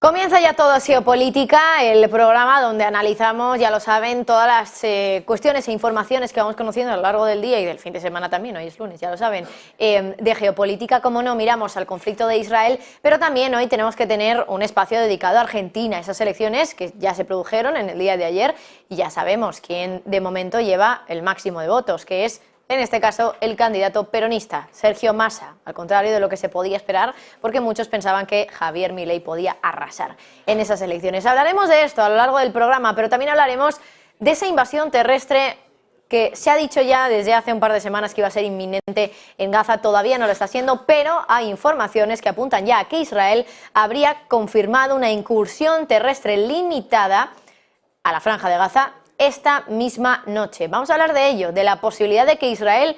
Comienza ya Todo Geopolítica, el programa donde analizamos, ya lo saben, todas las cuestiones e informaciones que vamos conociendo a lo largo del día y del fin de semana también, hoy es lunes, ya lo saben, de geopolítica. Como no, miramos al conflicto de Israel, pero también hoy tenemos que tener un espacio dedicado a Argentina, esas elecciones que ya se produjeron en el día de ayer y ya sabemos quién de momento lleva el máximo de votos, que es, en este caso, el candidato peronista, Sergio Massa, al contrario de lo que se podía esperar, porque muchos pensaban que Javier Milei podía arrasar en esas elecciones. Hablaremos de esto a lo largo del programa, pero también hablaremos de esa invasión terrestre que se ha dicho ya desde hace un par de semanas que iba a ser inminente en Gaza. Todavía no lo está haciendo, pero hay informaciones que apuntan ya a que Israel habría confirmado una incursión terrestre limitada a la Franja de Gaza esta misma noche. Vamos a hablar de ello, de la posibilidad de que Israel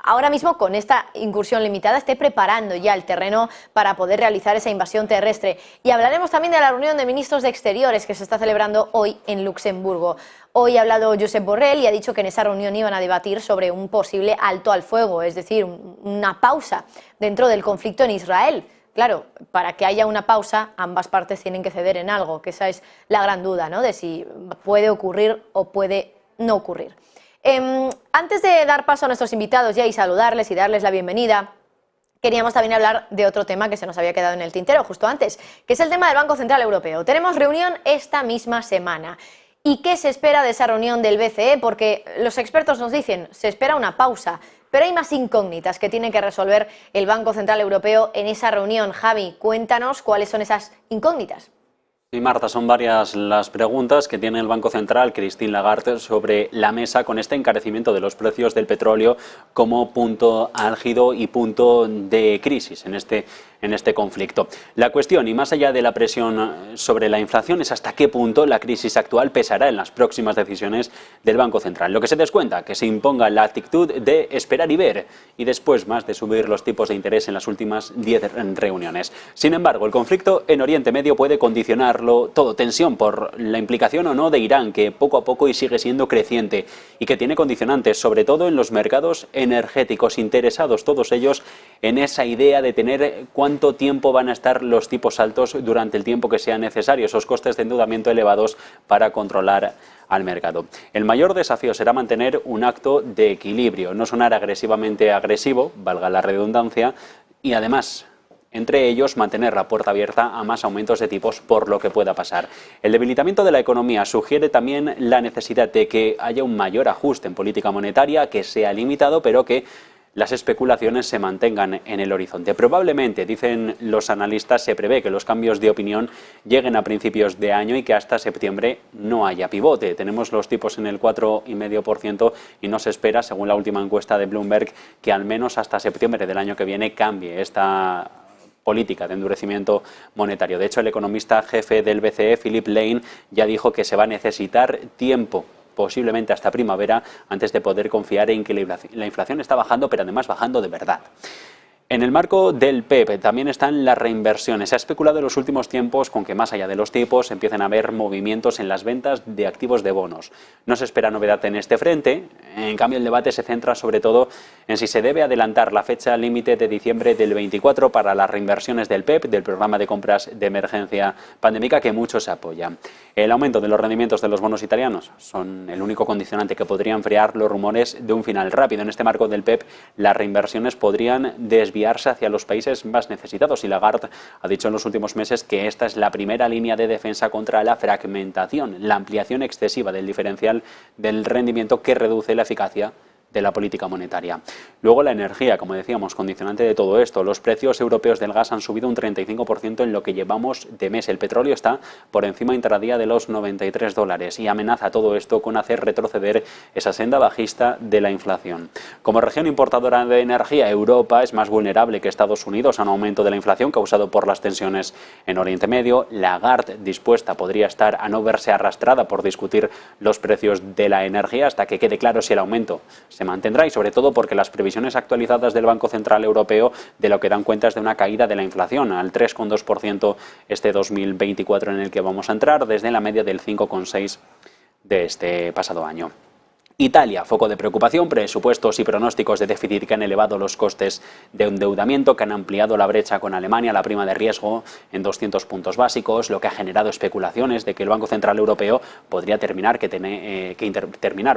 ahora mismo con esta incursión limitada esté preparando ya el terreno para poder realizar esa invasión terrestre. Y hablaremos también de la reunión de ministros de Exteriores que se está celebrando hoy en Luxemburgo. Hoy ha hablado Josep Borrell y ha dicho que en esa reunión iban a debatir sobre un posible alto al fuego, es decir, una pausa dentro del conflicto en Israel. Claro, para que haya una pausa, ambas partes tienen que ceder en algo, que esa es la gran duda, ¿no?, de si puede ocurrir o puede no ocurrir. Antes de dar paso a nuestros invitados ya y saludarles y darles la bienvenida, queríamos también hablar de otro tema que se nos había quedado en el tintero justo antes, que es el tema del Banco Central Europeo. Tenemos reunión esta misma semana. ¿Y qué se espera de esa reunión del BCE? Porque los expertos nos dicen, se espera una pausa, pero hay más incógnitas que tiene que resolver el Banco Central Europeo en esa reunión. Javi, cuéntanos cuáles son esas incógnitas. Sí, Marta, son varias las preguntas que tiene el Banco Central, Christine Lagarde, sobre la mesa con este encarecimiento de los precios del petróleo como punto álgido y punto de crisis en este conflicto. La cuestión, y más allá de la presión sobre la inflación, es hasta qué punto la crisis actual pesará en las próximas decisiones del Banco Central. Lo que se descuenta, que se imponga la actitud de esperar y ver, y después más de subir los tipos de interés en las últimas 10 reuniones. Sin embargo, el conflicto en Oriente Medio puede condicionarlo todo. Tensión por la implicación o no de Irán, que poco a poco y sigue siendo creciente, y que tiene condicionantes, sobre todo en los mercados energéticos, interesados todos ellos en esa idea de tener cuánto tiempo van a estar los tipos altos durante el tiempo que sea necesario, esos costes de endeudamiento elevados para controlar al mercado. El mayor desafío será mantener un acto de equilibrio, no sonar agresivamente agresivo, valga la redundancia, y además, entre ellos, mantener la puerta abierta a más aumentos de tipos por lo que pueda pasar. El debilitamiento de la economía sugiere también la necesidad de que haya un mayor ajuste en política monetaria, que sea limitado, pero que las especulaciones se mantengan en el horizonte. Probablemente, dicen los analistas, se prevé que los cambios de opinión lleguen a principios de año y que hasta septiembre no haya pivote. Tenemos los tipos en el 4,5% y no se espera, según la última encuesta de Bloomberg, que al menos hasta septiembre del año que viene cambie esta política de endurecimiento monetario. De hecho, el economista jefe del BCE, Philip Lane, ya dijo que se va a necesitar tiempo, posiblemente hasta primavera, antes de poder confiar en que la inflación está bajando, pero además bajando de verdad. En el marco del PEP también están las reinversiones. Se ha especulado en los últimos tiempos con que más allá de los tipos empiecen a haber movimientos en las ventas de activos de bonos. No se espera novedad en este frente, en cambio el debate se centra sobre todo en si se debe adelantar la fecha límite de diciembre del 24 para las reinversiones del PEP, del programa de compras de emergencia pandémica que muchos apoyan. El aumento de los rendimientos de los bonos italianos son el único condicionante que podría enfriar los rumores de un final rápido. En este marco del PEP, las reinversiones podrían desviarse hacia los países más necesitados y Lagarde ha dicho en los últimos meses que esta es la primera línea de defensa contra la fragmentación, la ampliación excesiva del diferencial del rendimiento que reduce la eficacia de la política monetaria. Luego la energía, como decíamos, condicionante de todo esto. Los precios europeos del gas han subido un 35% en lo que llevamos de mes. El petróleo está por encima intradía de los $93 y amenaza todo esto con hacer retroceder esa senda bajista de la inflación. Como región importadora de energía, Europa es más vulnerable que Estados Unidos a un aumento de la inflación causado por las tensiones en Oriente Medio. Lagarde, dispuesta, podría estar a no verse arrastrada por discutir los precios de la energía hasta que quede claro si el aumento se mantendrá y sobre todo porque las previsiones actualizadas del Banco Central Europeo de lo que dan cuenta es de una caída de la inflación al 3,2% este 2024 en el que vamos a entrar desde la media del 5,6% de este pasado año. Italia, foco de preocupación, presupuestos y pronósticos de déficit que han elevado los costes de endeudamiento, que han ampliado la brecha con Alemania, la prima de riesgo en 200 puntos básicos, lo que ha generado especulaciones de que el Banco Central Europeo podría terminar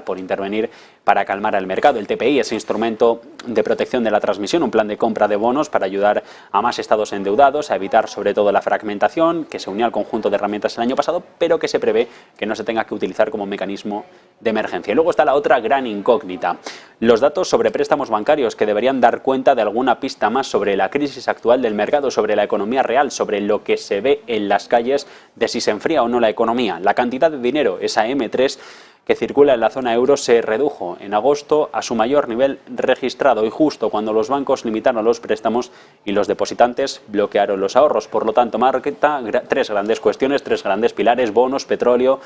por intervenir para calmar al mercado. El TPI, ese instrumento de protección de la transmisión, un plan de compra de bonos para ayudar a más estados endeudados, a evitar sobre todo la fragmentación, que se unió al conjunto de herramientas el año pasado, pero que se prevé que no se tenga que utilizar como mecanismo de emergencia. Y luego está la otra gran incógnita, los datos sobre préstamos bancarios, que deberían dar cuenta de alguna pista más sobre la crisis actual del mercado, sobre la economía real, sobre lo que se ve en las calles, de si se enfría o no la economía. La cantidad de dinero, esa M3, que circula en la zona euro, se redujo en agosto a su mayor nivel registrado, y justo cuando los bancos limitaron los préstamos y los depositantes bloquearon los ahorros. Por lo tanto, marca tres grandes cuestiones, tres grandes pilares: bonos, petróleo,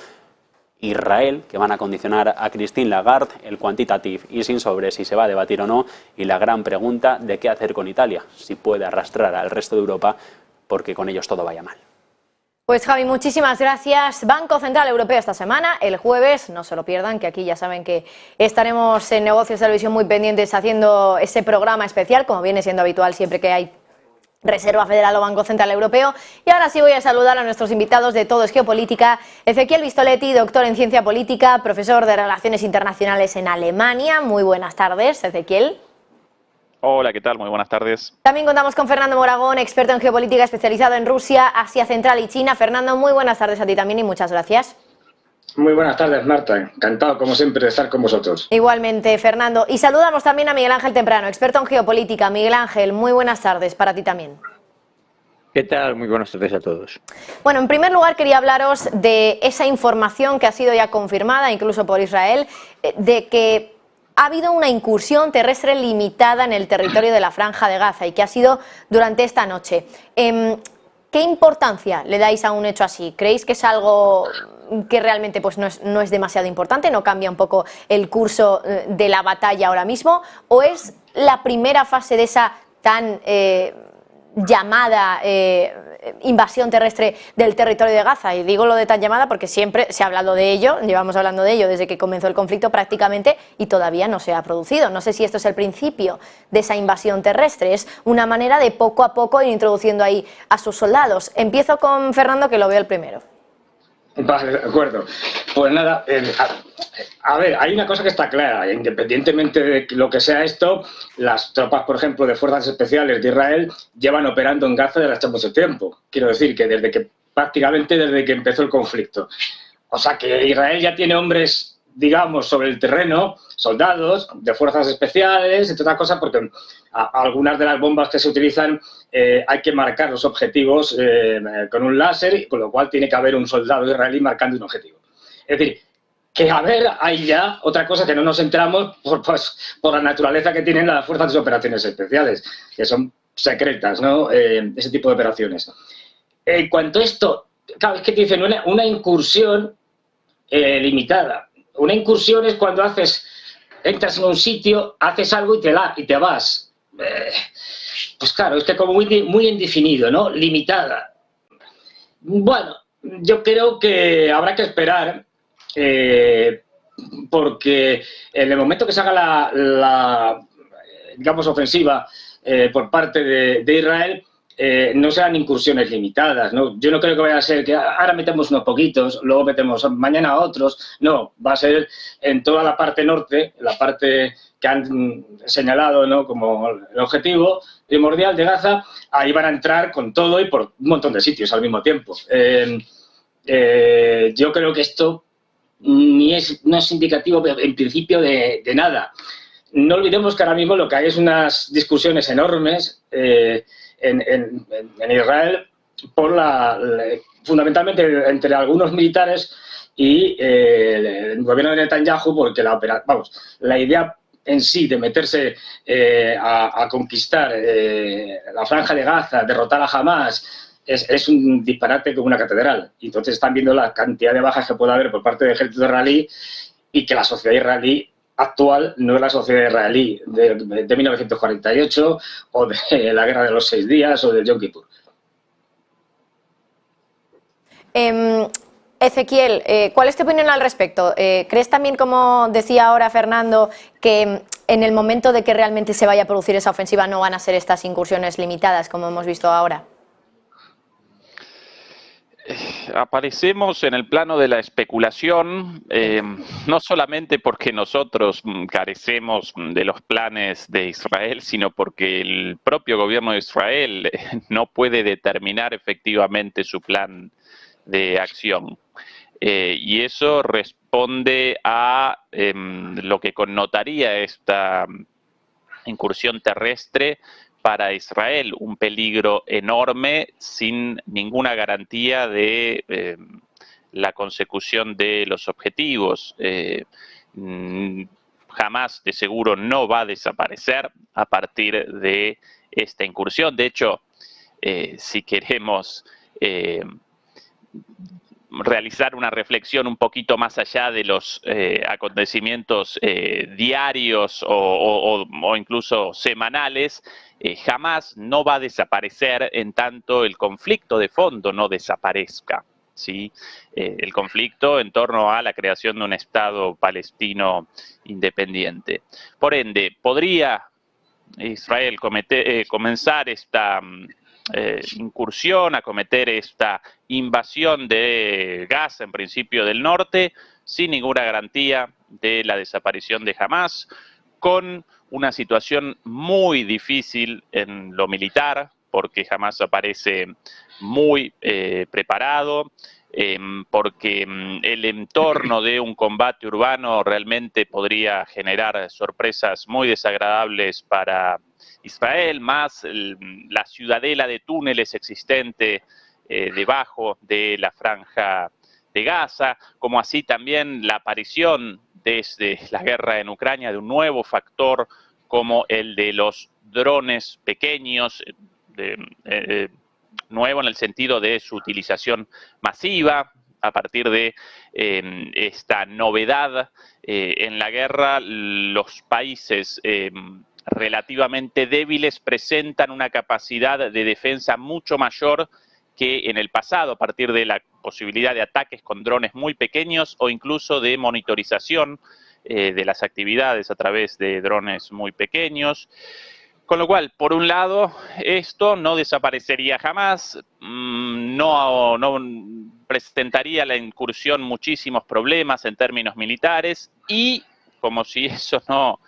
Israel, que van a condicionar a Christine Lagarde, el quantitative easing sobre si se va a debatir o no, y la gran pregunta de qué hacer con Italia, si puede arrastrar al resto de Europa porque con ellos todo vaya mal. Pues Javi, muchísimas gracias. Banco Central Europeo esta semana, el jueves, no se lo pierdan, que aquí ya saben que estaremos en Negocios de Televisión muy pendientes haciendo ese programa especial, como viene siendo habitual siempre que hay Reserva Federal o Banco Central Europeo. Y ahora sí voy a saludar a nuestros invitados de Todo es Geopolítica. Ezequiel Vistoletti, doctor en Ciencia Política, profesor de Relaciones Internacionales en Alemania. Muy buenas tardes, Ezequiel. Hola, ¿qué tal? Muy buenas tardes. También contamos con Fernando Moragón, experto en geopolítica especializado en Rusia, Asia Central y China. Fernando, muy buenas tardes a ti también y muchas gracias. Muy buenas tardes, Marta. Encantado, como siempre, de estar con vosotros. Igualmente, Fernando. Y saludamos también a Miguel Ángel Temprano, experto en geopolítica. Miguel Ángel, muy buenas tardes para ti también. ¿Qué tal? Muy buenas tardes a todos. Bueno, en primer lugar quería hablaros de esa información que ha sido ya confirmada, incluso por Israel, de que ha habido una incursión terrestre limitada en el territorio de la Franja de Gaza y que ha sido durante esta noche. ¿Qué importancia le dais a un hecho así? ¿Creéis que es algo que realmente pues, no es demasiado importante, no cambia un poco el curso de la batalla ahora mismo? ¿O es la primera fase de esa tan llamada invasión terrestre del territorio de Gaza? Y digo lo de tan llamada porque siempre se ha hablado de ello, llevamos hablando de ello desde que comenzó el conflicto prácticamente y todavía no se ha producido. No sé si esto es el principio de esa invasión terrestre, es una manera de poco a poco ir introduciendo ahí a sus soldados. Empiezo con Fernando, que lo veo el primero. Vale, de acuerdo. Pues nada, a ver, hay una cosa que está clara: independientemente de lo que sea esto, las tropas, por ejemplo, de fuerzas especiales de Israel llevan operando en Gaza desde hace mucho tiempo. Quiero decir que prácticamente desde que empezó el conflicto. O sea que Israel ya tiene hombres, digamos, sobre el terreno, soldados de fuerzas especiales, entre otras cosas, porque algunas de las bombas que se utilizan hay que marcar los objetivos con un láser, con lo cual tiene que haber un soldado israelí marcando un objetivo. Es decir, que a ver, hay ya otra cosa que no nos enteramos por la naturaleza que tienen las fuerzas de operaciones especiales, que son secretas, ¿no? Ese tipo de operaciones. En cuanto a esto, claro, es que te dicen una incursión limitada. Una incursión es cuando entras en un sitio, haces algo y te vas. Pues claro, es que como muy indefinido, ¿no? Limitada. Bueno, yo creo que habrá que esperar, porque en el momento que se haga la digamos, ofensiva por parte de Israel, no serán incursiones limitadas, ¿no? Yo no creo que vaya a ser que ahora metemos unos poquitos, luego metemos mañana otros. No, va a ser en toda la parte norte, la parte que han señalado, ¿no?, como el objetivo primordial de Gaza. Ahí van a entrar con todo y por un montón de sitios al mismo tiempo. Yo creo que esto no es indicativo en principio de nada. No olvidemos que ahora mismo lo que hay es unas discusiones enormes en Israel fundamentalmente entre algunos militares y el gobierno de Netanyahu, porque la idea en sí de meterse a conquistar la Franja de Gaza, derrotar a Hamás, es un disparate como una catedral. Y entonces están viendo la cantidad de bajas que puede haber por parte del ejército israelí y que la sociedad israelí actual no es la sociedad israelí de 1948 o de la Guerra de los 6 días o del Yom Kippur. Ezequiel, ¿cuál es tu opinión al respecto? ¿Crees también, como decía ahora Fernando, que en el momento de que realmente se vaya a producir esa ofensiva no van a ser estas incursiones limitadas, como hemos visto ahora? Aparecemos en el plano de la especulación, no solamente porque nosotros carecemos de los planes de Israel, sino porque el propio gobierno de Israel no puede determinar efectivamente su plan de acción. Y eso responde a lo que connotaría esta incursión terrestre para Israel, un peligro enorme sin ninguna garantía de la consecución de los objetivos. Jamás de seguro no va a desaparecer a partir de esta incursión. De hecho, si queremos realizar una reflexión un poquito más allá de los acontecimientos diarios o incluso semanales, jamás no va a desaparecer en tanto el conflicto de fondo no desaparezca, ¿sí? El conflicto en torno a la creación de un Estado palestino independiente. Por ende, ¿podría Israel comenzar esta incursión, acometer esta invasión de Gaza, en principio del norte, sin ninguna garantía de la desaparición de Hamás, con una situación muy difícil en lo militar, porque Hamás aparece muy preparado, porque el entorno de un combate urbano realmente podría generar sorpresas muy desagradables para Israel, más la ciudadela de túneles existente debajo de la franja de Gaza, como así también la aparición desde la guerra en Ucrania de un nuevo factor como el de los drones pequeños, nuevo en el sentido de su utilización masiva. A partir de esta novedad en la guerra, los países relativamente débiles presentan una capacidad de defensa mucho mayor que en el pasado, a partir de la posibilidad de ataques con drones muy pequeños o incluso de monitorización de las actividades a través de drones muy pequeños. Con lo cual, por un lado, esto no desaparecería jamás, no presentaría la incursión muchísimos problemas en términos militares y, como si eso no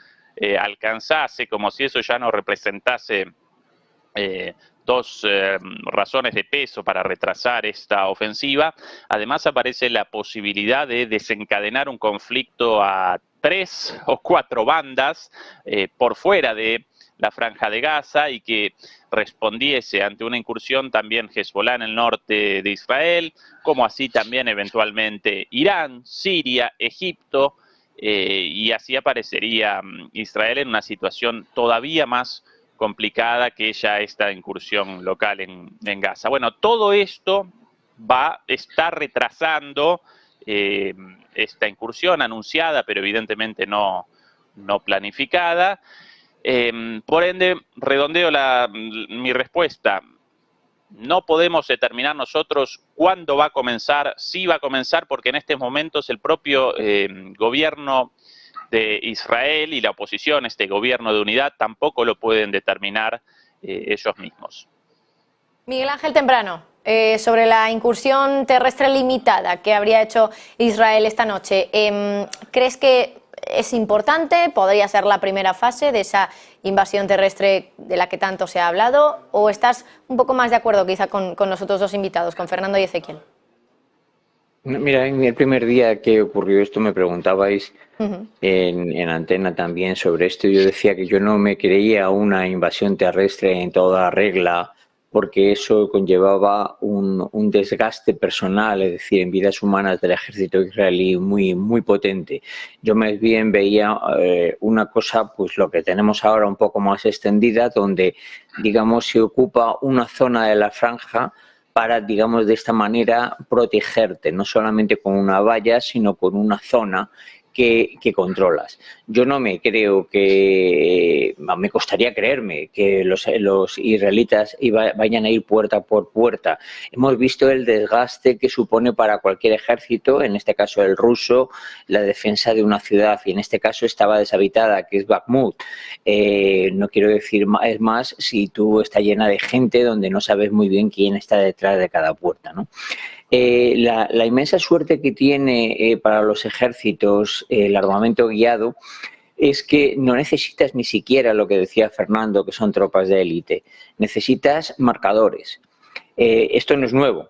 alcanzase, como si eso ya no representase dos razones de peso para retrasar esta ofensiva, además aparece la posibilidad de desencadenar un conflicto a 3 o 4 bandas por fuera de la franja de Gaza y que respondiese ante una incursión también Hezbollah en el norte de Israel, como así también eventualmente Irán, Siria, Egipto, y así aparecería Israel en una situación todavía más complicada que ya esta incursión local en Gaza. Bueno, todo esto está retrasando esta incursión anunciada, pero evidentemente no planificada. Por ende, redondeo mi respuesta. No podemos determinar nosotros cuándo va a comenzar, si va a comenzar, porque en estos momentos el propio gobierno de Israel y la oposición, este gobierno de unidad, tampoco lo pueden determinar ellos mismos. Miguel Ángel Temprano, sobre la incursión terrestre limitada que habría hecho Israel esta noche, ¿crees que es importante? ¿Podría ser la primera fase de esa invasión terrestre de la que tanto se ha hablado? ¿O estás un poco más de acuerdo quizá con los otros dos invitados, con Fernando y Ezequiel? Mira, en el primer día que ocurrió esto me preguntabais en antena también sobre esto. Yo decía que yo no me creía una invasión terrestre en toda regla, porque eso conllevaba un desgaste personal, es decir, en vidas humanas del ejército israelí muy potente. Yo más bien veía una cosa, pues lo que tenemos ahora un poco más extendida, donde, digamos, se ocupa una zona de la franja para, digamos, de esta manera protegerte, no solamente con una valla, sino con una zona que controlas. Yo no me creo que, me costaría creerme que los israelitas vayan a ir puerta por puerta. Hemos visto el desgaste que supone para cualquier ejército, en este caso el ruso, la defensa de una ciudad, y en este caso estaba deshabitada, que es Bakhmut. No quiero decir más si tú estás llena de gente donde no sabes muy bien quién está detrás de cada puerta, ¿no? La inmensa suerte que tiene para los ejércitos el armamento guiado es que no necesitas ni siquiera lo que decía Fernando, que son tropas de élite. Necesitas marcadores. Esto no es nuevo.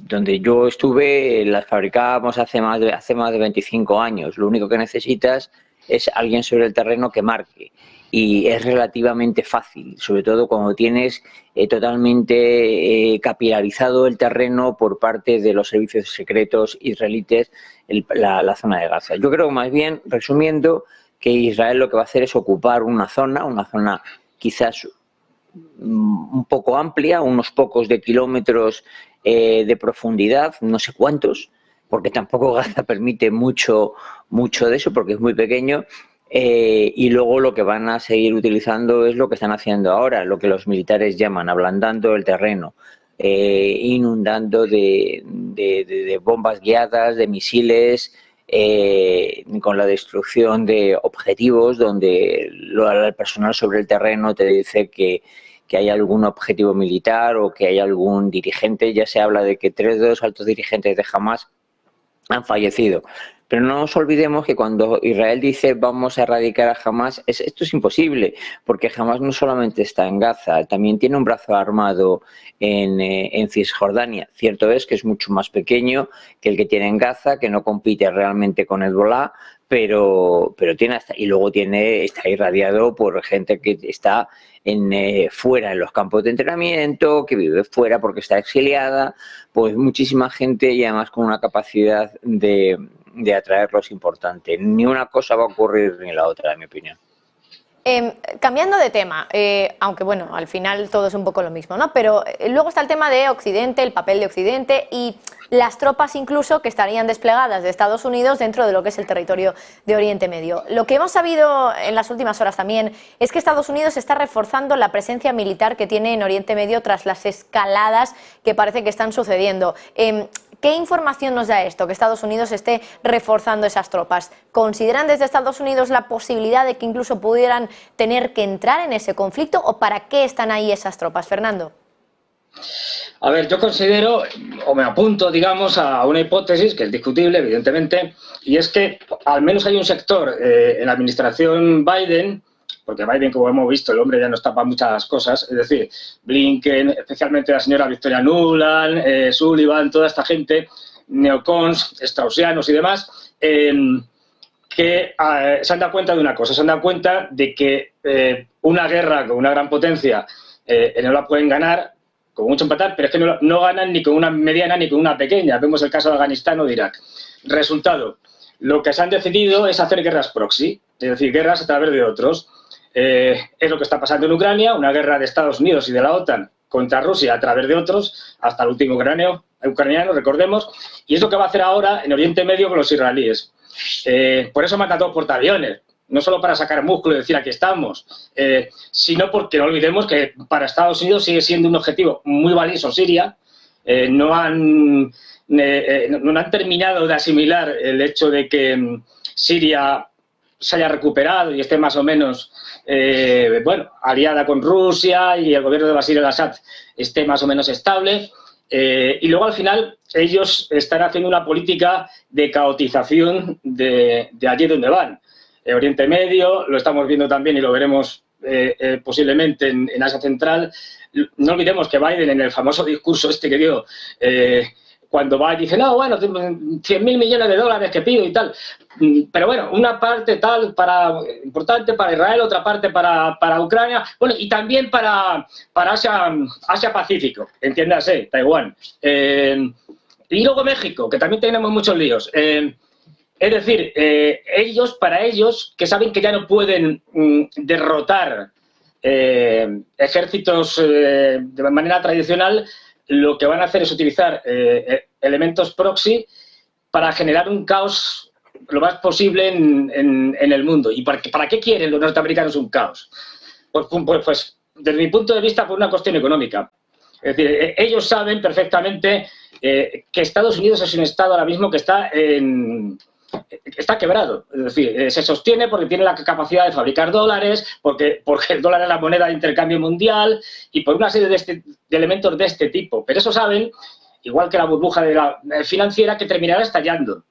Donde yo estuve, las fabricábamos hace más de 25 años. Lo único que necesitas es alguien sobre el terreno que marque. Y es relativamente fácil, sobre todo cuando tienes totalmente capilarizado el terreno por parte de los servicios secretos israelíes, la zona de Gaza. Yo creo más bien, resumiendo, que Israel lo que va a hacer es ocupar una zona quizás un poco amplia, unos pocos de kilómetros de profundidad, no sé cuántos, porque tampoco Gaza permite mucho de eso, porque es muy pequeño. Y luego lo que van a seguir utilizando es lo que están haciendo ahora, lo que los militares llaman ablandando el terreno, inundando de bombas guiadas, de misiles, con la destrucción de objetivos, donde el personal sobre el terreno te dice que hay algún objetivo militar o que hay algún dirigente. Ya se habla de que 3 de los altos dirigentes de Hamas han fallecido. Pero no nos olvidemos que cuando Israel dice vamos a erradicar a Hamas, esto es imposible, porque Hamas no solamente está en Gaza, también tiene un brazo armado en Cisjordania. Cierto es que es mucho más pequeño que el que tiene en Gaza, que no compite realmente con Hezbollah, pero tiene y luego está irradiado por gente que está fuera en los campos de entrenamiento, que vive fuera porque está exiliada, pues muchísima gente, y además con una capacidad de atraerlos importante. Ni una cosa va a ocurrir ni la otra, en mi opinión. Cambiando de tema, aunque bueno, al final todo es un poco lo mismo, ¿no? Pero luego está el tema de Occidente, el papel de Occidente y las tropas incluso que estarían desplegadas de Estados Unidos dentro de lo que es el territorio de Oriente Medio. Lo que hemos sabido en las últimas horas también es que Estados Unidos está reforzando la presencia militar que tiene en Oriente Medio tras las escaladas que parece que están sucediendo. ¿Qué información nos da esto, que Estados Unidos esté reforzando esas tropas? ¿Consideran desde Estados Unidos la posibilidad de que incluso pudieran tener que entrar en ese conflicto o para qué están ahí esas tropas? Fernando. A ver, yo considero, o me apunto, digamos, a una hipótesis que es discutible, evidentemente, y es que al menos hay un sector en la administración Biden, porque Biden, como hemos visto, el hombre ya nos tapa muchas cosas, es decir, Blinken, especialmente la señora Victoria Nuland, Sullivan, toda esta gente, neocons, straussianos y demás, que se han dado cuenta de una cosa, se han dado cuenta de que una guerra con una gran potencia no la pueden ganar, con mucho empatar, pero es que no ganan ni con una mediana ni con una pequeña. Vemos el caso de Afganistán o de Irak. Resultado, lo que se han decidido es hacer guerras proxy, es decir, guerras a través de otros. Es lo que está pasando en Ucrania, una guerra de Estados Unidos y de la OTAN contra Rusia a través de otros, hasta el último ucraniano, recordemos, y es lo que va a hacer ahora en Oriente Medio con los israelíes. Por eso matan todos portaaviones, no solo para sacar músculo y decir aquí estamos, sino porque no olvidemos que para Estados Unidos sigue siendo un objetivo muy valioso Siria. No han terminado de asimilar el hecho de que Siria se haya recuperado y esté más o menos aliada con Rusia y el gobierno de Bashar al-Assad esté más o menos estable. Y luego al final ellos están haciendo una política de caotización de allí donde van. Oriente Medio, lo estamos viendo también y lo veremos posiblemente en Asia Central. No olvidemos que Biden, en el famoso discurso este que dio, cuando va y dice, no, bueno, 100.000 millones de dólares que pido y tal. Pero bueno, una parte tal importante para Israel, otra parte para Ucrania, bueno, y también para Asia-Pacífico, entiéndase, Taiwán. Y luego México, que también tenemos muchos líos. Es decir, para ellos, que saben que ya no pueden derrotar ejércitos de manera tradicional, lo que van a hacer es utilizar elementos proxy para generar un caos lo más posible en el mundo. ¿Y para qué quieren los norteamericanos un caos? Pues desde mi punto de vista, por una cuestión económica. Es decir, ellos saben perfectamente que Estados Unidos es un estado ahora mismo que está quebrado. Es decir, se sostiene porque tiene la capacidad de fabricar dólares, porque el dólar es la moneda de intercambio mundial y por una serie de elementos de este tipo. Pero eso saben, igual que la burbuja financiera, que terminará estallando.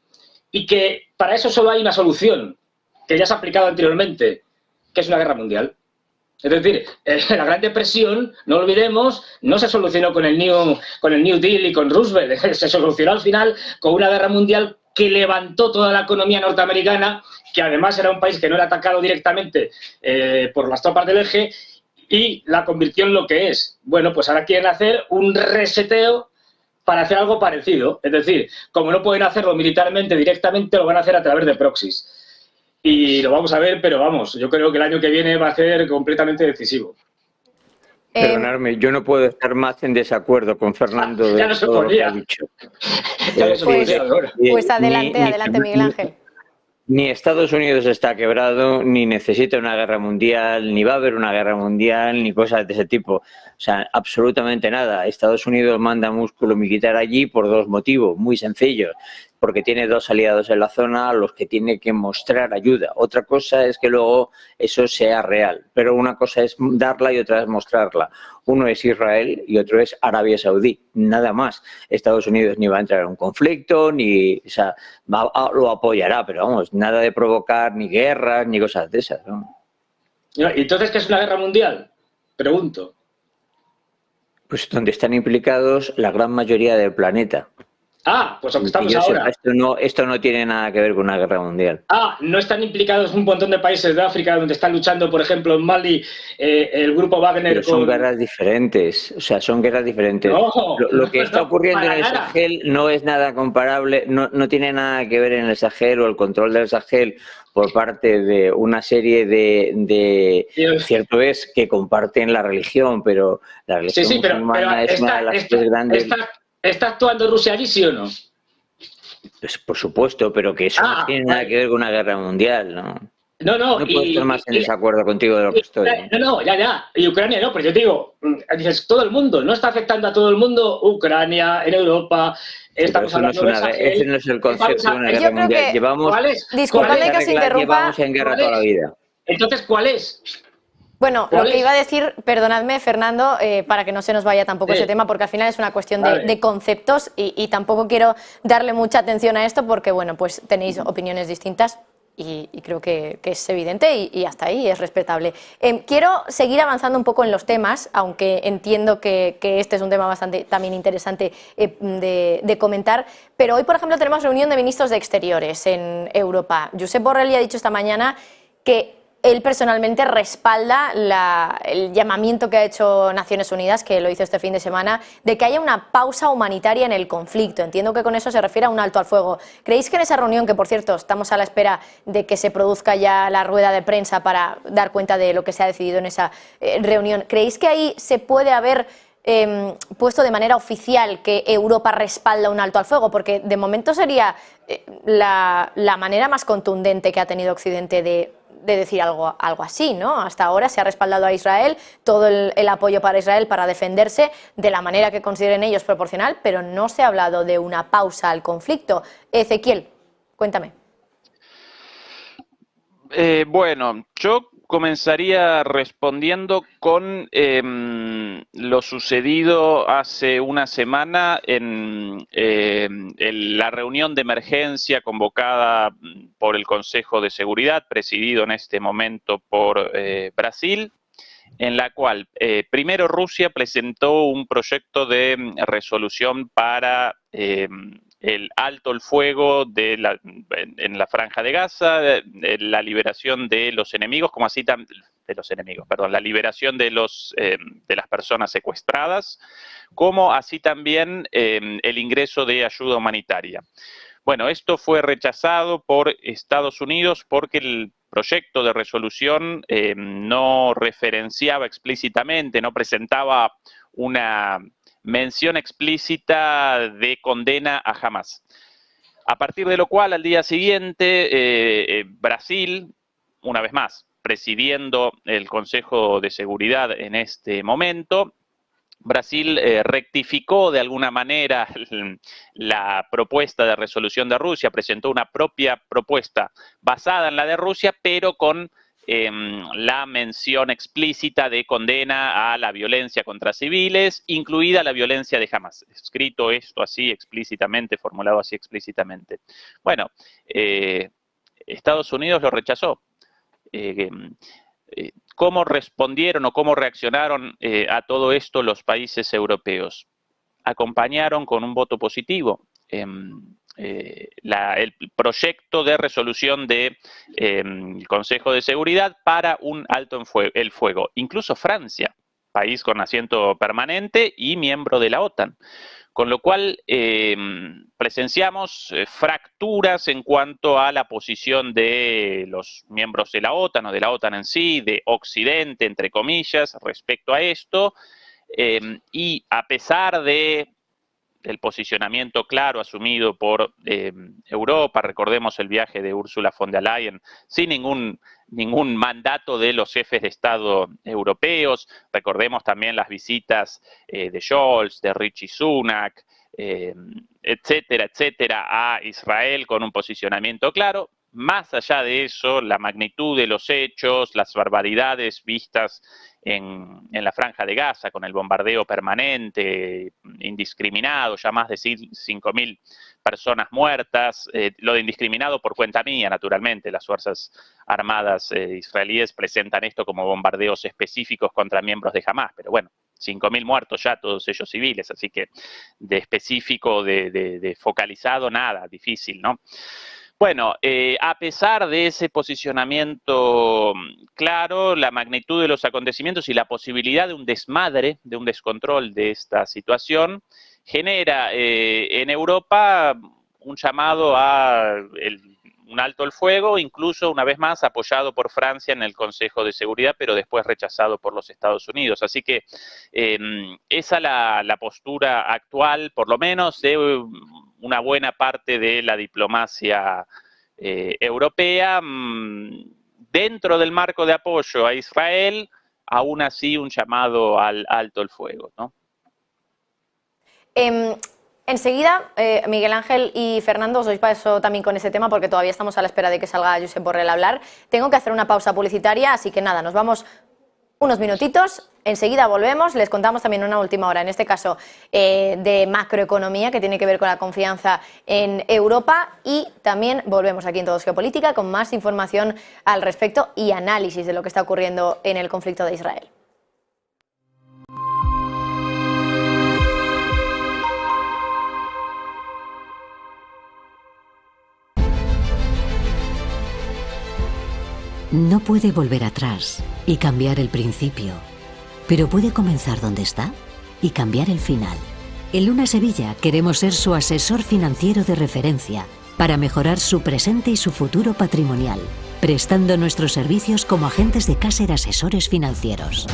Y que para eso solo hay una solución, que ya se ha aplicado anteriormente, que es una guerra mundial. Es decir, la Gran Depresión, no olvidemos, no se solucionó con el New Deal y con Roosevelt, se solucionó al final con una guerra mundial que levantó toda la economía norteamericana, que además era un país que no era atacado directamente por las tropas del eje, y la convirtió en lo que es. Bueno, pues ahora quieren hacer un reseteo para hacer algo parecido. Es decir, como no pueden hacerlo militarmente directamente, lo van a hacer a través de proxies. Y lo vamos a ver, pero vamos, yo creo que el año que viene va a ser completamente decisivo. Perdonadme, yo no puedo estar más en desacuerdo con Fernando de todo lo que ha dicho. Pues adelante, Miguel Ángel. Ni Estados Unidos está quebrado, ni necesita una guerra mundial, ni va a haber una guerra mundial, ni cosas de ese tipo. O sea, absolutamente nada. Estados Unidos manda músculo militar allí por dos motivos muy sencillos. Porque tiene dos aliados en la zona a los que tiene que mostrar ayuda. Otra cosa es que luego eso sea real. Pero una cosa es darla y otra es mostrarla. Uno es Israel y otro es Arabia Saudí. Nada más. Estados Unidos ni va a entrar en un conflicto, ni, o sea, lo apoyará, pero vamos, nada de provocar ni guerras ni cosas de esas, ¿no? ¿Y entonces qué es una guerra mundial? Pregunto. Pues donde están implicados la gran mayoría del planeta. Ah, pues aunque estamos ahora. Esto no tiene nada que ver con una guerra mundial. Ah, no están implicados un montón de países de África donde están luchando, por ejemplo, en Mali, el grupo Wagner. Pero son guerras diferentes, o sea, son guerras diferentes. No, lo que está ocurriendo en el Sahel no es nada comparable, no tiene nada que ver en el Sahel o el control del Sahel por parte de una serie de cierto es que comparten la religión, pero la religión musulmana es una de las tres grandes. ¿Está actuando Rusia allí, sí o no? Pues por supuesto, pero que eso no tiene nada que ver con una guerra mundial, ¿no? No puedo estar más en desacuerdo contigo de lo que estoy. No, ya. Y Ucrania no, pero yo te digo, dices, todo el mundo, ¿no está afectando a todo el mundo? Ucrania, en Europa, estamos hablando de ese no es el concepto de una guerra mundial. Disculpadme que os interrumpa. Llevamos en guerra toda la vida. Entonces, ¿cuál es? Bueno, lo que iba a decir, perdonadme, Fernando, para que no se nos vaya tampoco ese tema, porque al final es una cuestión de conceptos y tampoco quiero darle mucha atención a esto porque, bueno, pues tenéis opiniones distintas y creo que es evidente y hasta ahí es respetable. Quiero seguir avanzando un poco en los temas, aunque entiendo que este es un tema bastante también interesante de comentar, pero hoy, por ejemplo, tenemos reunión de ministros de Exteriores en Europa. Josep Borrell ha dicho esta mañana que él personalmente respalda el llamamiento que ha hecho Naciones Unidas, que lo hizo este fin de semana, de que haya una pausa humanitaria en el conflicto. Entiendo que con eso se refiere a un alto al fuego. ¿Creéis que en esa reunión, que por cierto estamos a la espera de que se produzca ya la rueda de prensa para dar cuenta de lo que se ha decidido en esa reunión, ¿creéis que ahí se puede haber puesto de manera oficial que Europa respalda un alto al fuego? Porque de momento sería la manera más contundente que ha tenido Occidente de decir algo así, ¿no? Hasta ahora se ha respaldado a Israel, todo el apoyo para Israel para defenderse de la manera que consideren ellos proporcional, pero no se ha hablado de una pausa al conflicto. Ezequiel, cuéntame. Bueno, yo comenzaría respondiendo con lo sucedido hace una semana en la reunión de emergencia convocada por el Consejo de Seguridad, presidido en este momento por Brasil, en la cual primero Rusia presentó un proyecto de resolución para el alto el fuego en la Franja de Gaza, la liberación de los enemigos, como así la liberación de las personas secuestradas, como así también el ingreso de ayuda humanitaria. Bueno, esto fue rechazado por Estados Unidos porque el proyecto de resolución no referenciaba explícitamente, no presentaba una mención explícita de condena a Hamás. A partir de lo cual, al día siguiente, Brasil, una vez más, presidiendo el Consejo de Seguridad en este momento, Brasil rectificó de alguna manera la propuesta de resolución de Rusia, presentó una propia propuesta basada en la de Rusia, pero con la mención explícita de condena a la violencia contra civiles, incluida la violencia de Hamas. Escrito esto así explícitamente, formulado así explícitamente. Bueno, Estados Unidos lo rechazó. ¿Cómo respondieron o cómo reaccionaron a todo esto los países europeos? Acompañaron con un voto positivo el proyecto de resolución del Consejo de Seguridad para un alto el fuego. Incluso Francia, país con asiento permanente y miembro de la OTAN. Con lo cual presenciamos fracturas en cuanto a la posición de los miembros de la OTAN o de la OTAN en sí, de Occidente, entre comillas, respecto a esto. Y a pesar de el posicionamiento claro asumido por Europa, recordemos el viaje de Ursula von der Leyen, sin ningún mandato de los jefes de Estado europeos, recordemos también las visitas de Scholz, de Rishi Sunak, etcétera, etcétera, a Israel con un posicionamiento claro. Más allá de eso, la magnitud de los hechos, las barbaridades vistas en la Franja de Gaza, con el bombardeo permanente, indiscriminado, ya más de 5.000 personas muertas, lo de indiscriminado por cuenta mía, naturalmente, las Fuerzas Armadas israelíes presentan esto como bombardeos específicos contra miembros de Hamas, pero bueno, 5.000 muertos ya, todos ellos civiles, así que de específico, de focalizado, nada, difícil, ¿no? Bueno, a pesar de ese posicionamiento claro, la magnitud de los acontecimientos y la posibilidad de un desmadre, de un descontrol de esta situación, genera en Europa un llamado a un alto el fuego, incluso una vez más apoyado por Francia en el Consejo de Seguridad, pero después rechazado por los Estados Unidos. Así que esa es la postura actual, por lo menos, de una buena parte de la diplomacia europea, dentro del marco de apoyo a Israel, aún así un llamado al alto el fuego, ¿no? Enseguida, Miguel Ángel y Fernando, os doy paso también con ese tema porque todavía estamos a la espera de que salga Josep Borrell a hablar. Tengo que hacer una pausa publicitaria, así que nada, nos vamos unos minutitos, enseguida volvemos, les contamos también una última hora, en este caso de macroeconomía, que tiene que ver con la confianza en Europa, y también volvemos aquí en Todos Geopolítica con más información al respecto y análisis de lo que está ocurriendo en el conflicto de Israel. No puede volver atrás y cambiar el principio, pero puede comenzar donde está y cambiar el final. En Luna Sevilla queremos ser su asesor financiero de referencia para mejorar su presente y su futuro patrimonial, prestando nuestros servicios como agentes de Caser Asesores Financieros.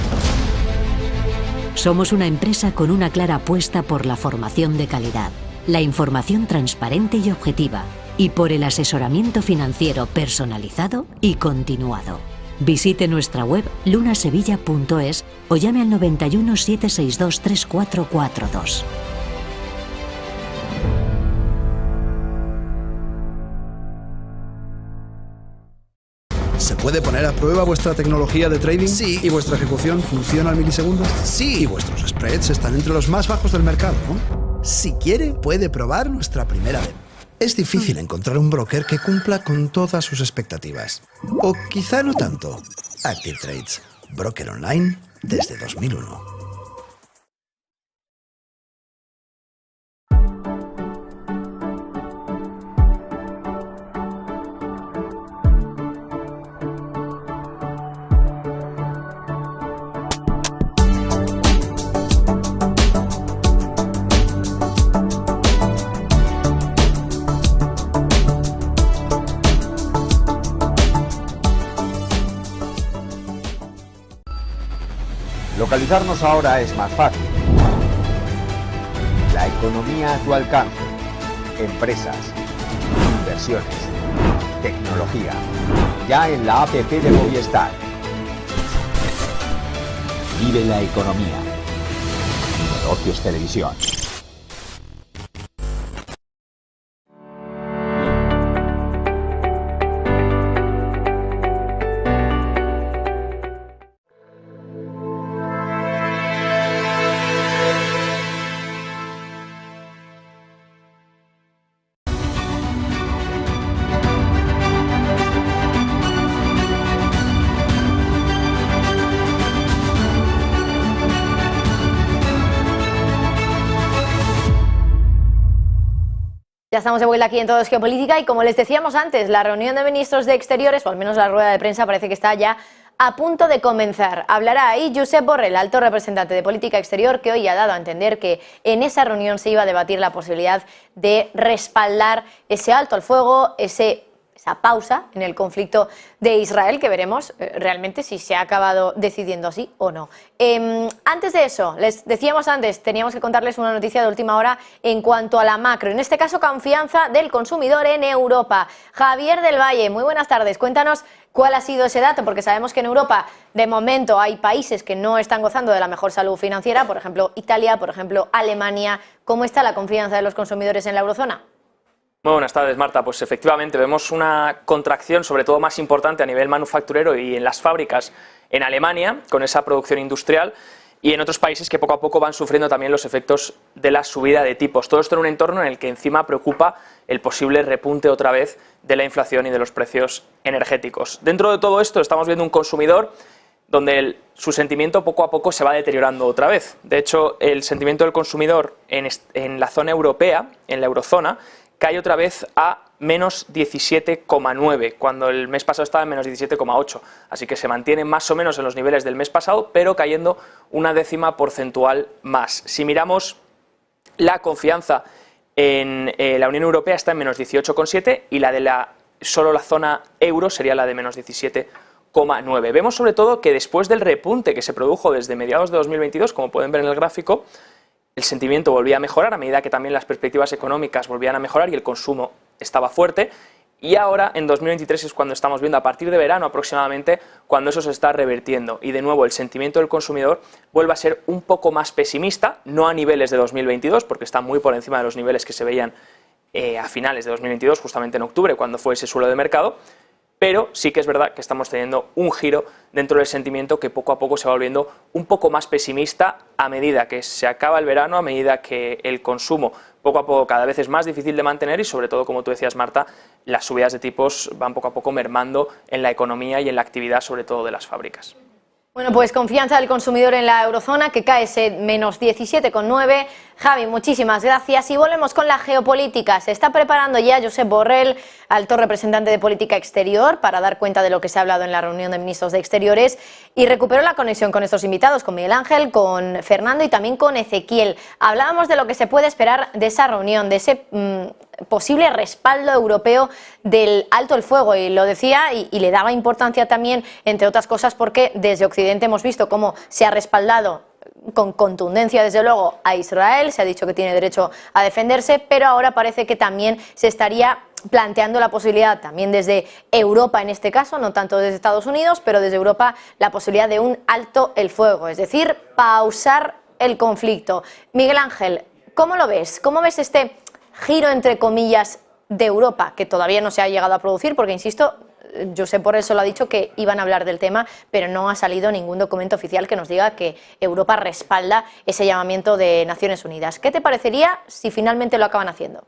Somos una empresa con una clara apuesta por la formación de calidad, la información transparente y objetiva, y por el asesoramiento financiero personalizado y continuado. Visite nuestra web lunasevilla.es o llame al 91 762 3442. ¿Se puede poner a prueba vuestra tecnología de trading? Sí. ¿Y vuestra ejecución funciona al milisegundo? Sí. ¿Y vuestros spreads están entre los más bajos del mercado, no? Si quiere, puede probar nuestra primera demo. Es difícil encontrar un broker que cumpla con todas sus expectativas. O quizá no tanto. Active Trades, broker online desde 2001. Localizarnos ahora es más fácil. La economía a tu alcance. Empresas, inversiones, tecnología. Ya en la app de Movistar. Vive la economía. Negocios Televisión. Ya estamos de vuelta aquí en Todo es Geopolítica y como les decíamos antes, la reunión de ministros de Exteriores, o al menos la rueda de prensa, parece que está ya a punto de comenzar. Hablará ahí Josep Borrell, alto representante de Política Exterior, que hoy ha dado a entender que en esa reunión se iba a debatir la posibilidad de respaldar ese alto al fuego, esa pausa en el conflicto de Israel, que veremos realmente si se ha acabado decidiendo así o no. Antes de eso, les decíamos antes, teníamos que contarles una noticia de última hora en cuanto a la macro, en este caso confianza del consumidor en Europa. Javier del Valle, muy buenas tardes, cuéntanos cuál ha sido ese dato, porque sabemos que en Europa de momento hay países que no están gozando de la mejor salud financiera, por ejemplo Italia, por ejemplo Alemania. ¿Cómo está la confianza de los consumidores en la eurozona? Muy buenas tardes, Marta. Pues efectivamente vemos una contracción, sobre todo más importante a nivel manufacturero y en las fábricas en Alemania, con esa producción industrial, y en otros países que poco a poco van sufriendo también los efectos de la subida de tipos. Todo esto en un entorno en el que encima preocupa el posible repunte otra vez de la inflación y de los precios energéticos. Dentro de todo esto estamos viendo un consumidor donde su sentimiento poco a poco se va deteriorando otra vez. De hecho, el sentimiento del consumidor en la zona europea, en la eurozona, cae otra vez a menos 17,9, cuando el mes pasado estaba en menos 17,8. Así que se mantiene más o menos en los niveles del mes pasado, pero cayendo una décima porcentual más. Si miramos la confianza en la Unión Europea está en menos 18,7 y la de solo la zona euro sería la de menos 17,9. Vemos sobre todo que después del repunte que se produjo desde mediados de 2022, como pueden ver en el gráfico, el sentimiento volvía a mejorar a medida que también las perspectivas económicas volvían a mejorar y el consumo estaba fuerte. Y ahora, en 2023, es cuando estamos viendo, a partir de verano aproximadamente, cuando eso se está revirtiendo. Y de nuevo, el sentimiento del consumidor vuelve a ser un poco más pesimista, no a niveles de 2022, porque está muy por encima de los niveles que se veían a finales de 2022, justamente en octubre, cuando fue ese suelo de mercado. Pero sí que es verdad que estamos teniendo un giro dentro del sentimiento que poco a poco se va volviendo un poco más pesimista a medida que se acaba el verano, a medida que el consumo poco a poco cada vez es más difícil de mantener y sobre todo, como tú decías, Marta, las subidas de tipos van poco a poco mermando en la economía y en la actividad, sobre todo de las fábricas. Bueno, pues confianza del consumidor en la eurozona, que cae ese menos 17,9. Javi, muchísimas gracias. Y volvemos con la geopolítica. Se está preparando ya Josep Borrell, alto representante de Política Exterior, para dar cuenta de lo que se ha hablado en la reunión de ministros de Exteriores. Y recuperó la conexión con estos invitados, con Miguel Ángel, con Fernando y también con Ezequiel. Hablábamos de lo que se puede esperar de esa reunión, de ese posible respaldo europeo del alto el fuego, y lo decía y le daba importancia también, entre otras cosas, porque desde Occidente hemos visto cómo se ha respaldado con contundencia, desde luego, a Israel, se ha dicho que tiene derecho a defenderse, pero ahora parece que también se estaría planteando la posibilidad, también desde Europa en este caso, no tanto desde Estados Unidos, pero desde Europa, la posibilidad de un alto el fuego, es decir, pausar el conflicto. Miguel Ángel, ¿cómo lo ves? ¿Cómo ves este giro, entre comillas, de Europa, que todavía no se ha llegado a producir? Porque, insisto, Josep Borrell solo ha dicho que iban a hablar del tema, pero no ha salido ningún documento oficial que nos diga que Europa respalda ese llamamiento de Naciones Unidas. ¿Qué te parecería si finalmente lo acaban haciendo?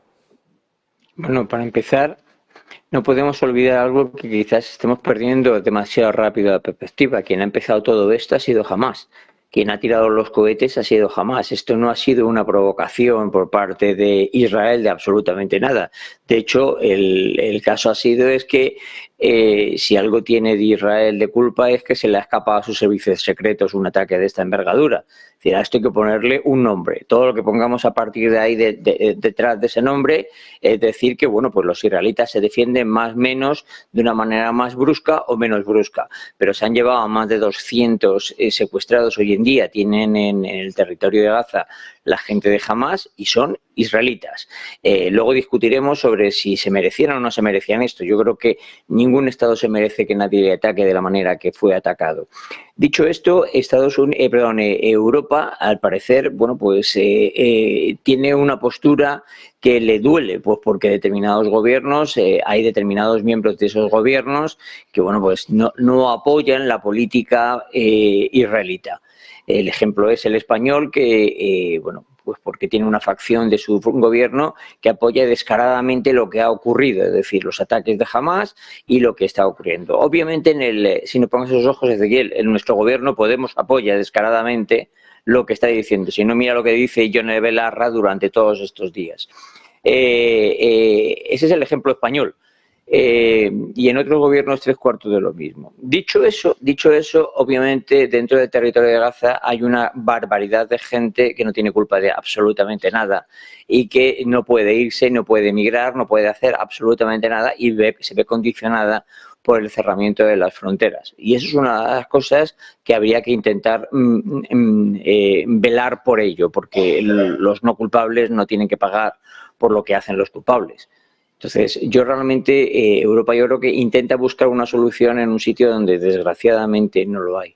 Bueno, para empezar, no podemos olvidar algo que quizás estemos perdiendo demasiado rápido la perspectiva. Quien ha empezado todo esto ha sido Hamás. Quien ha tirado los cohetes ha sido Hamás. Esto no ha sido una provocación por parte de Israel de absolutamente nada. De hecho, el caso ha sido que si algo tiene de Israel de culpa es que se le ha escapado a sus servicios secretos un ataque de esta envergadura. Es decir, a esto hay que ponerle un nombre. Todo lo que pongamos a partir de ahí detrás de ese nombre es decir que bueno, pues los israelitas se defienden más o menos de una manera más brusca o menos brusca. Pero se han llevado a más de 200 secuestrados hoy en día. Tienen en el territorio de Gaza la gente de Hamás y son israelitas. Luego discutiremos sobre si se merecieran o no se merecían esto. Yo creo que ningún Estado se merece que nadie le ataque de la manera que fue atacado. Dicho esto, Europa, al parecer, bueno, pues tiene una postura que le duele, pues porque determinados gobiernos, hay determinados miembros de esos gobiernos que, bueno, pues no apoyan la política israelita. El ejemplo es el español que, bueno, pues porque tiene una facción de su gobierno que apoya descaradamente lo que ha ocurrido, es decir, los ataques de Hamás y lo que está ocurriendo. Obviamente, si nos ponemos esos ojos, Ezequiel, en nuestro gobierno Podemos apoya descaradamente lo que está diciendo. Si no, mira lo que dice Yone Belarra durante todos estos días. Ese es el ejemplo español. Y en otros gobiernos 3/4 de lo mismo. Dicho eso, obviamente dentro del territorio de Gaza hay una barbaridad de gente que no tiene culpa de absolutamente nada y que no puede irse, no puede emigrar, no puede hacer absolutamente nada y se ve condicionada por el cerramiento de las fronteras. Y eso es una de las cosas que habría que intentar velar por ello, porque los no culpables no tienen que pagar por lo que hacen los culpables. Entonces, yo realmente, Europa yo creo que intenta buscar una solución en un sitio donde desgraciadamente no lo hay.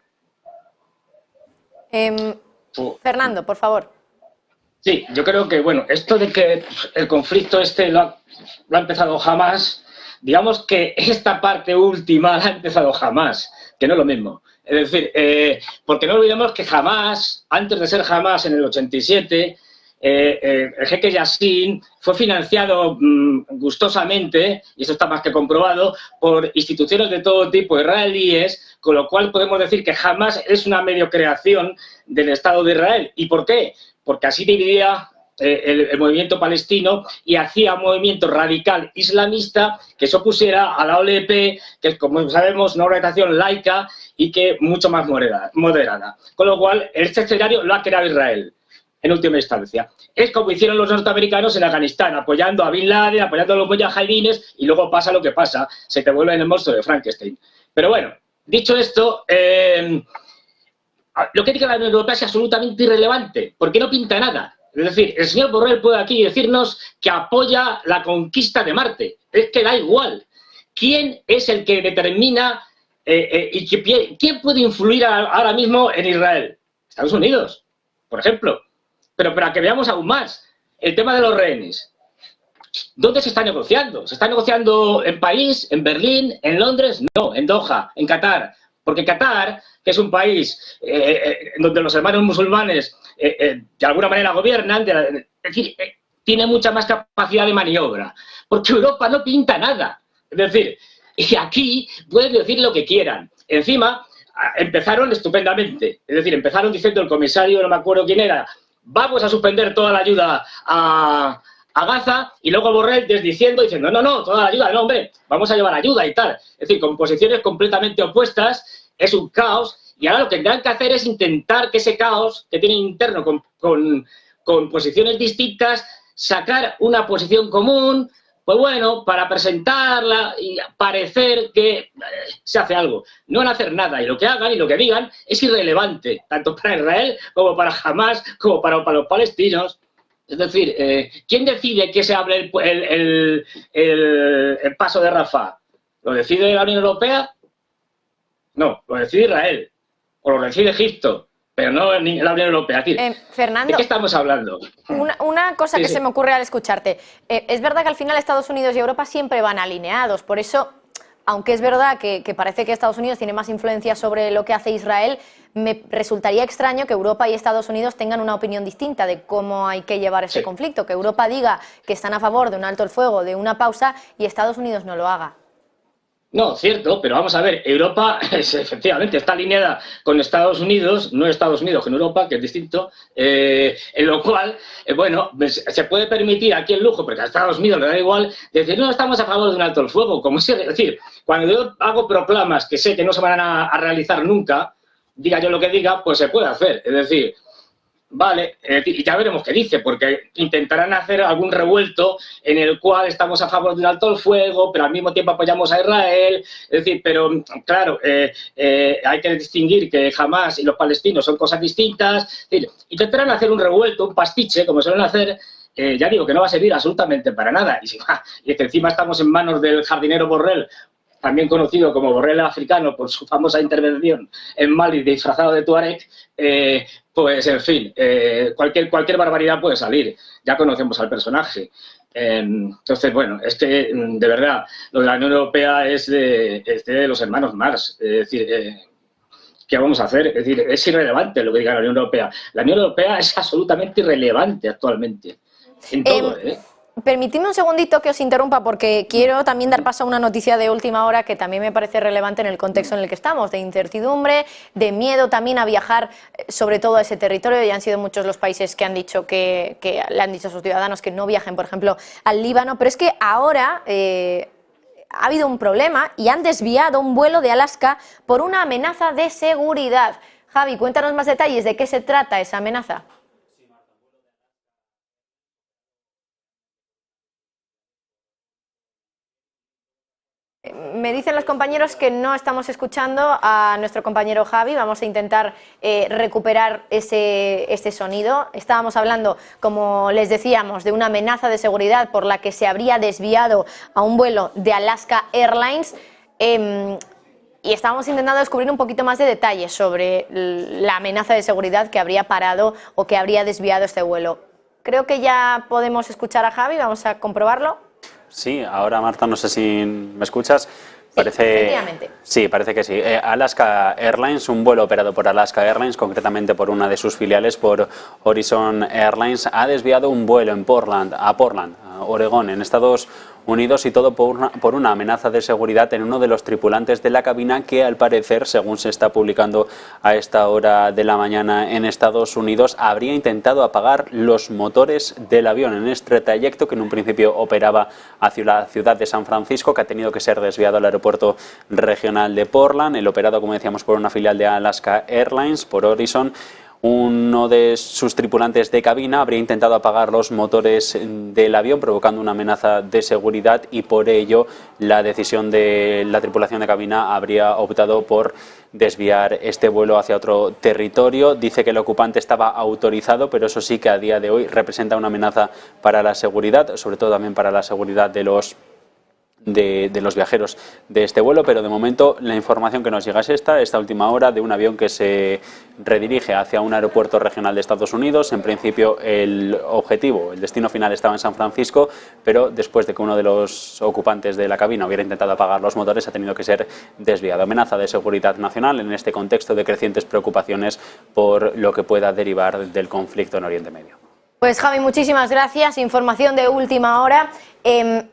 Fernando, por favor. Sí, yo creo que, bueno, esto de que el conflicto lo ha empezado Hamás, digamos que esta parte última la ha empezado Hamás, que no es lo mismo. Es decir, porque no olvidemos que Hamás, antes de ser Hamás en el 87, el jeque Yassin fue financiado gustosamente, y eso está más que comprobado, por instituciones de todo tipo israelíes, con lo cual podemos decir que Hamás es una medio creación del Estado de Israel. ¿Y por qué? Porque así dividía el movimiento palestino y hacía un movimiento radical islamista que se opusiera a la OLP, que es, como sabemos, una organización laica y que mucho más moderada. Con lo cual, este escenario lo ha creado Israel, en última instancia. Es como hicieron los norteamericanos en Afganistán, apoyando a Bin Laden, apoyando a los mujahidines, y luego pasa lo que pasa, se te vuelve en el monstruo de Frankenstein. Pero bueno, dicho esto, lo que diga la Unión Europea es absolutamente irrelevante, porque no pinta nada. Es decir, el señor Borrell puede aquí decirnos que apoya la conquista de Marte. Es que da igual. ¿Quién es el que determina y quién puede influir ahora mismo en Israel? Estados Unidos, por ejemplo. Pero para que veamos aún más, el tema de los rehenes. ¿Dónde se está negociando? ¿Se está negociando en París, en Berlín, en Londres? No, en Doha, en Qatar. Porque Qatar, que es un país donde los hermanos musulmanes de alguna manera gobiernan, es decir, tiene mucha más capacidad de maniobra. Porque Europa no pinta nada. Es decir, y aquí pueden decir lo que quieran. Encima, empezaron estupendamente. Es decir, empezaron diciendo el comisario, no me acuerdo quién era, vamos a suspender toda la ayuda a Gaza, y luego Borrell diciendo, no, toda la ayuda, no, hombre, vamos a llevar ayuda y tal. Es decir, con posiciones completamente opuestas, es un caos, y ahora lo que tendrán que hacer es intentar que ese caos que tienen interno con posiciones distintas, sacar una posición común, pues bueno, para presentarla y parecer que se hace algo. No van a hacer nada, y lo que hagan y lo que digan es irrelevante, tanto para Israel como para Hamás, como para los palestinos. Es decir, ¿quién decide que se hable el paso de Rafah? ¿Lo decide la Unión Europea? No, lo decide Israel, o lo decide Egipto, pero no la Unión Europea. Es decir, Fernando, ¿de qué estamos hablando? Una cosa que se me ocurre al escucharte. Es verdad que al final Estados Unidos y Europa siempre van alineados, por eso, aunque es verdad que parece que Estados Unidos tiene más influencia sobre lo que hace Israel, me resultaría extraño que Europa y Estados Unidos tengan una opinión distinta de cómo hay que llevar ese conflicto, que Europa diga que están a favor de un alto el fuego, de una pausa, y Estados Unidos no lo haga. No, cierto, pero vamos a ver, Europa efectivamente está alineada con Estados Unidos, no Estados Unidos con Europa, que es distinto, en lo cual, bueno, se puede permitir aquí el lujo, porque a Estados Unidos le da igual, decir, no estamos a favor de un alto el fuego, como si, es decir, cuando yo hago proclamas que sé que no se van a realizar nunca, diga yo lo que diga, pues se puede hacer, es decir, Vale, y ya veremos qué dice, porque intentarán hacer algún revuelto en el cual estamos a favor de un alto el fuego, pero al mismo tiempo apoyamos a Israel. Es decir, pero claro, hay que distinguir que Hamás y los palestinos son cosas distintas. Es decir, intentarán hacer un revuelto, un pastiche, como suelen hacer. Ya digo que no va a servir absolutamente para nada. Y es que encima estamos en manos del jardinero Borrell, también conocido como Borrell africano por su famosa intervención en Mali disfrazado de Tuareg, pues en fin, cualquier barbaridad puede salir. Ya conocemos al personaje. Entonces, bueno, es que de verdad, lo de la Unión Europea es de los hermanos Marx. Es decir, ¿qué vamos a hacer? Es decir, es irrelevante lo que diga la Unión Europea. La Unión Europea es absolutamente irrelevante actualmente. En todo, Permitidme un segundito que os interrumpa porque quiero también dar paso a una noticia de última hora que también me parece relevante en el contexto en el que estamos, de incertidumbre, de miedo también a viajar sobre todo a ese territorio. Ya han sido muchos los países que han dicho que le han dicho a sus ciudadanos que no viajen, por ejemplo, al Líbano, pero es que ahora ha habido un problema y han desviado un vuelo de Alaska por una amenaza de seguridad. Javi, cuéntanos más detalles de qué se trata esa amenaza. Me dicen los compañeros que no estamos escuchando a nuestro compañero Javi. Vamos a intentar recuperar este sonido. Estábamos hablando, como les decíamos, de una amenaza de seguridad por la que se habría desviado a un vuelo de Alaska Airlines. Y estábamos intentando descubrir un poquito más de detalles sobre la amenaza de seguridad que habría parado o que habría desviado este vuelo. Creo que ya podemos escuchar a Javi. Vamos a comprobarlo. Sí, ahora Marta, no sé si me escuchas. Efectivamente. Sí, parece que sí. Alaska Airlines, un vuelo operado por Alaska Airlines, concretamente por una de sus filiales, por Horizon Airlines, ha desviado un vuelo en Portland, Oregón, en Estados Unidos, y todo por una amenaza de seguridad en uno de los tripulantes de la cabina que, al parecer, según se está publicando a esta hora de la mañana en Estados Unidos, habría intentado apagar los motores del avión en este trayecto que en un principio operaba hacia la ciudad de San Francisco, que ha tenido que ser desviado al aeropuerto regional de Portland, el operado, como decíamos, por una filial de Alaska Airlines, por Horizon. Uno de sus tripulantes de cabina habría intentado apagar los motores del avión, provocando una amenaza de seguridad, y por ello la decisión de la tripulación de cabina habría optado por desviar este vuelo hacia otro territorio. Dice que el ocupante estaba autorizado, pero eso sí que a día de hoy representa una amenaza para la seguridad, sobre todo también para la seguridad de los viajeros de este vuelo, pero de momento la información que nos llega es esta última hora, de un avión que se redirige hacia un aeropuerto regional de Estados Unidos. En principio el destino final estaba en San Francisco, pero después de que uno de los ocupantes de la cabina hubiera intentado apagar los motores, ha tenido que ser desviado. Amenaza de seguridad nacional en este contexto de crecientes preocupaciones por lo que pueda derivar del conflicto en Oriente Medio. Pues Javi, muchísimas gracias. Información de última hora.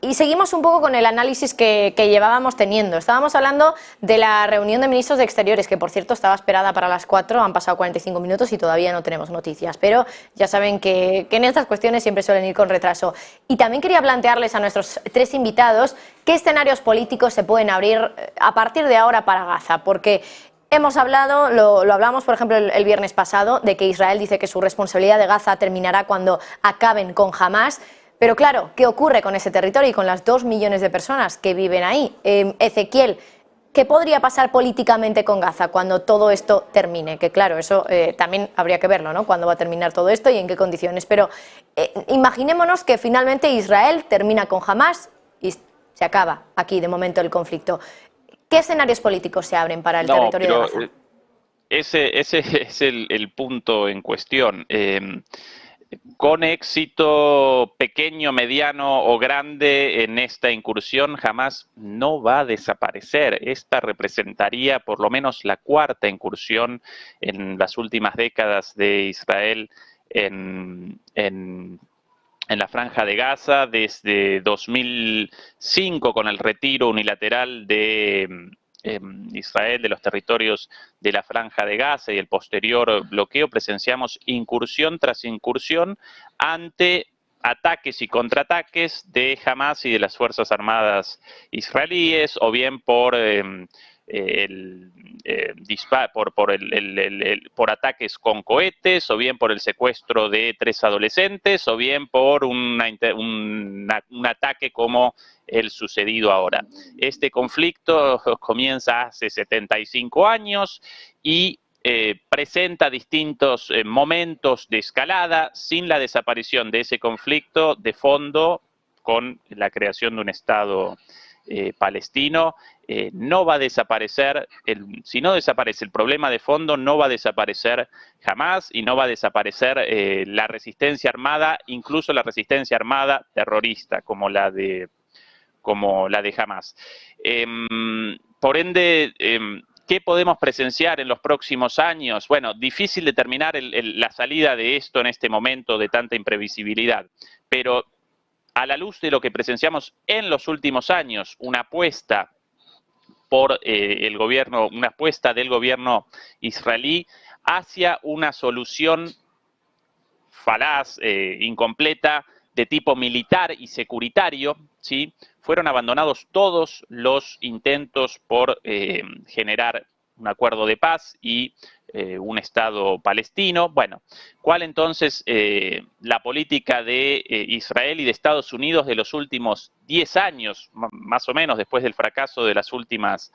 Y seguimos un poco con el análisis que llevábamos teniendo. Estábamos hablando de la reunión de ministros de Exteriores, que por cierto estaba esperada para las 4, han pasado 45 minutos y todavía no tenemos noticias. Pero ya saben que en estas cuestiones siempre suelen ir con retraso. Y también quería plantearles a nuestros 3 invitados qué escenarios políticos se pueden abrir a partir de ahora para Gaza, porque hemos hablado, lo hablamos por ejemplo el viernes pasado, de que Israel dice que su responsabilidad de Gaza terminará cuando acaben con Hamás. Pero claro, ¿qué ocurre con ese territorio y con las 2 millones de personas que viven ahí? Ezequiel, ¿qué podría pasar políticamente con Gaza cuando todo esto termine? Que claro, eso también habría que verlo, ¿no? ¿Cuándo va a terminar todo esto y en qué condiciones? Pero imaginémonos que finalmente Israel termina con Hamás y se acaba aquí de momento el conflicto. ¿Qué escenarios políticos se abren para el territorio de Gaza? Ese es el punto en cuestión. Con éxito pequeño, mediano o grande en esta incursión, Hamás no va a desaparecer. Esta representaría por lo menos la 4ª incursión en las últimas décadas de Israel en la Franja de Gaza, desde 2005, con el retiro unilateral de Israel de los territorios de la Franja de Gaza y el posterior bloqueo. Presenciamos incursión tras incursión ante ataques y contraataques de Hamás y de las Fuerzas Armadas israelíes, o bien por por ataques con cohetes, o bien por el secuestro de 3 adolescentes, o bien por un ataque como el sucedido ahora. Este conflicto comienza hace 75 años y presenta distintos momentos de escalada sin la desaparición de ese conflicto de fondo con la creación de un Estado palestino. No va a desaparecer, si no desaparece el problema de fondo, no va a desaparecer jamás, y no va a desaparecer la resistencia armada, incluso la resistencia armada terrorista, como la de Hamás. Por ende, ¿qué podemos presenciar en los próximos años? Bueno, difícil determinar la salida de esto en este momento de tanta imprevisibilidad, pero a la luz de lo que presenciamos en los últimos años, una apuesta por una apuesta del gobierno israelí hacia una solución falaz, incompleta, de tipo militar y securitario, ¿sí? Fueron abandonados todos los intentos por generar un acuerdo de paz y un Estado palestino. Bueno, ¿cuál entonces la política de Israel y de Estados Unidos de los últimos 10 años, más o menos, después del fracaso de los últimos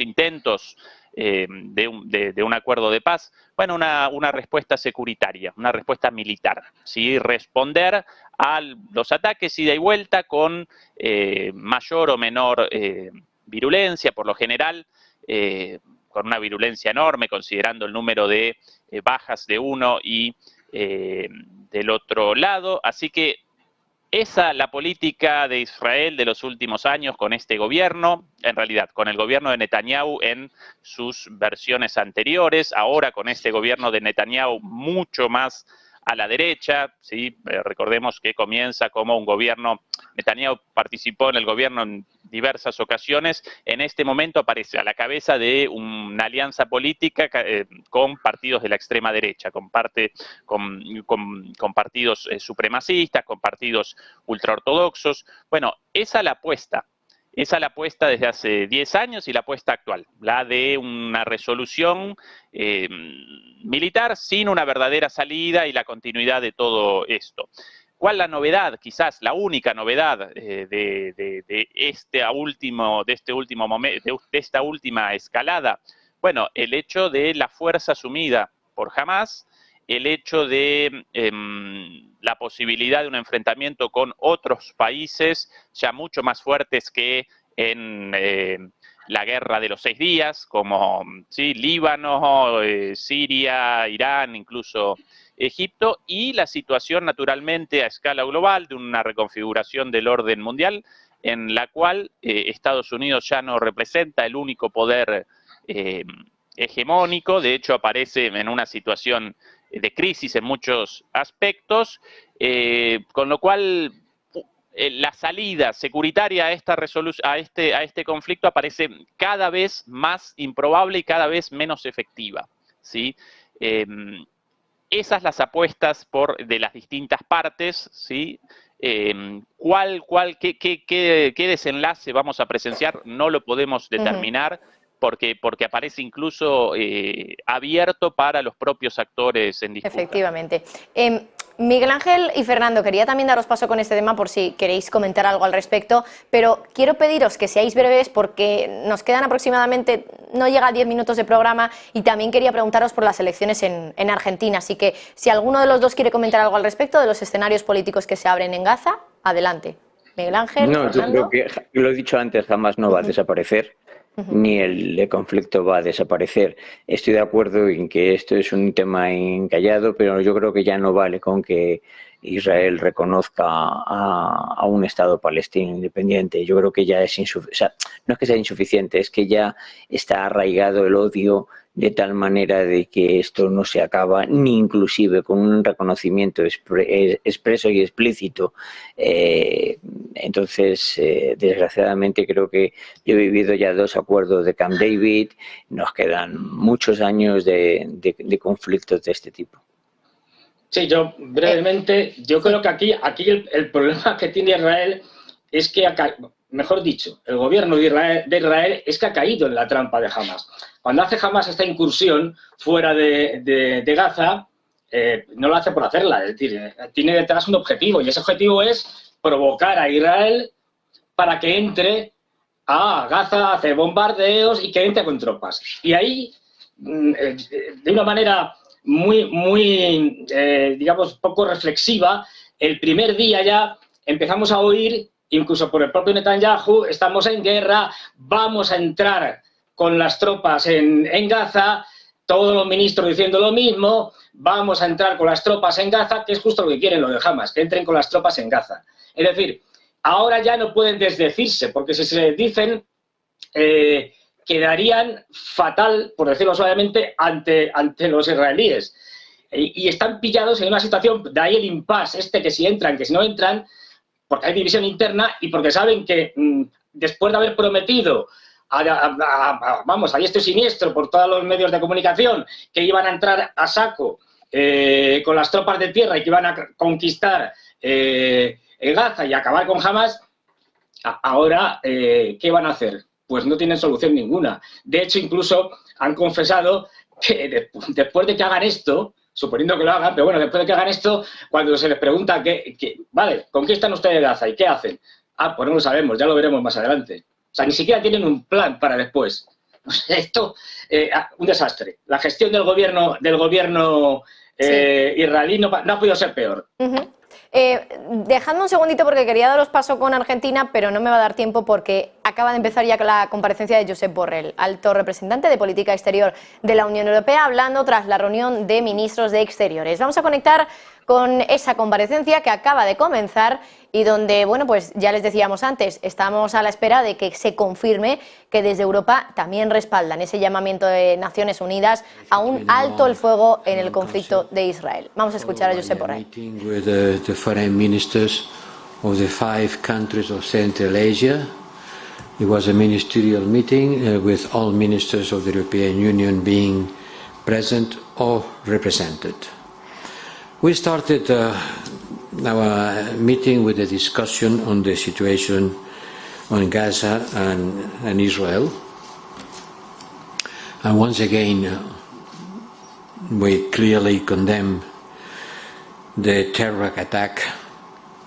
intentos de un acuerdo de paz? Bueno, una respuesta securitaria, una respuesta militar, ¿sí? Responder a los ataques ida y vuelta con mayor o menor virulencia, por lo general, con una virulencia enorme, considerando el número de bajas de uno y del otro lado. Así que la política de Israel de los últimos años con este gobierno, en realidad con el gobierno de Netanyahu en sus versiones anteriores, ahora con este gobierno de Netanyahu mucho más a la derecha, ¿sí? Recordemos que comienza como un gobierno, Netanyahu participó en el gobierno en diversas ocasiones, en este momento aparece a la cabeza de una alianza política con partidos de la extrema derecha, con partidos supremacistas, con partidos ultraortodoxos. Bueno, esa es la apuesta. Esa es la apuesta desde hace 10 años y la apuesta actual, la de una resolución militar sin una verdadera salida y la continuidad de todo esto. ¿Cuál la novedad? Quizás la única novedad de esta última escalada. Bueno, el hecho de la fuerza asumida por Hamás, el hecho de la posibilidad de un enfrentamiento con otros países ya mucho más fuertes que en la guerra de los 6 días, como ¿sí? Líbano, Siria, Irán, incluso Egipto, y la situación naturalmente a escala global de una reconfiguración del orden mundial en la cual Estados Unidos ya no representa el único poder hegemónico, de hecho aparece en una situación de crisis en muchos aspectos, con lo cual la salida securitaria a este conflicto aparece cada vez más improbable y cada vez menos efectiva, ¿sí? Esas las apuestas de las distintas partes, ¿sí? ¿Qué desenlace vamos a presenciar? No lo podemos determinar. Porque aparece incluso abierto para los propios actores en disputa. Efectivamente. Miguel Ángel y Fernando, quería también daros paso con este tema por si queréis comentar algo al respecto, pero quiero pediros que seáis breves porque nos quedan aproximadamente, no llega a 10 minutos de programa, y también quería preguntaros por las elecciones en Argentina, así que si alguno de los dos quiere comentar algo al respecto de los escenarios políticos que se abren en Gaza, adelante. Miguel Ángel, no, Fernando. yo creo que, lo he dicho antes, Hamás no va a desaparecer. Ni el conflicto va a desaparecer. Estoy de acuerdo en que esto es un tema encallado, pero yo creo que ya no vale con que Israel reconozca a un Estado palestino independiente. Yo creo que ya es insuficiente. O sea, no es que sea insuficiente, es que ya está arraigado el odio de tal manera de que esto no se acaba, ni inclusive con un reconocimiento expreso y explícito. Entonces, desgraciadamente, creo que yo he vivido ya 2 acuerdos de Camp David, nos quedan muchos años de conflictos de este tipo. Sí, yo brevemente, yo creo que aquí el problema que tiene Israel es que acá, mejor dicho, el gobierno de Israel es que ha caído en la trampa de Hamas. Cuando hace Hamas esta incursión fuera de Gaza, no lo hace por hacerla, es decir, tiene detrás un objetivo, y ese objetivo es provocar a Israel para que entre a Gaza, hacer bombardeos y que entre con tropas. Y ahí, de una manera muy digamos, poco reflexiva, el primer día ya empezamos a oír, incluso por el propio Netanyahu, estamos en guerra, vamos a entrar con las tropas en Gaza, todos los ministros diciendo lo mismo, vamos a entrar con las tropas en Gaza, que es justo lo que quieren los de Hamas, que entren con las tropas en Gaza. Es decir, ahora ya no pueden desdecirse, porque si se dicen, quedarían fatal, por decirlo suavemente, ante los israelíes. Y están pillados en una situación, de ahí el impasse, que si entran, que si no entran, porque hay división interna y porque saben que después de haber prometido vamos, a diestro y siniestro por todos los medios de comunicación que iban a entrar a saco con las tropas de tierra y que iban a conquistar Gaza y acabar con Hamas, ahora, ¿qué van a hacer? Pues no tienen solución ninguna. De hecho, incluso han confesado que después de que hagan esto, suponiendo que lo hagan, pero bueno, después de que hagan esto, cuando se les pregunta vale, conquistan ustedes Gaza, ¿y qué hacen? Pues no lo sabemos, ya lo veremos más adelante. O sea, ni siquiera tienen un plan para después. Esto, un desastre. La gestión del gobierno israelí no ha podido ser peor. Dejadme un segundito porque quería daros paso con Argentina, pero no me va a dar tiempo porque acaba de empezar ya la comparecencia de Josep Borrell, alto representante de política exterior de la Unión Europea, hablando tras la reunión de ministros de Exteriores. Vamos a conectar con esa comparecencia que acaba de comenzar y donde, bueno, pues ya les decíamos antes, estamos a la espera de que se confirme que desde Europa también respaldan ese llamamiento de Naciones Unidas a un alto el fuego en el conflicto de Israel. Vamos a escuchar a Josep Borrell. With the foreign ministers of the 5 countries of Central Asia. It was a ministerial meeting with all ministers of the European Union being present or represented. We started our meeting with a discussion on the situation on Gaza and Israel. And once again, we clearly condemn the terror attack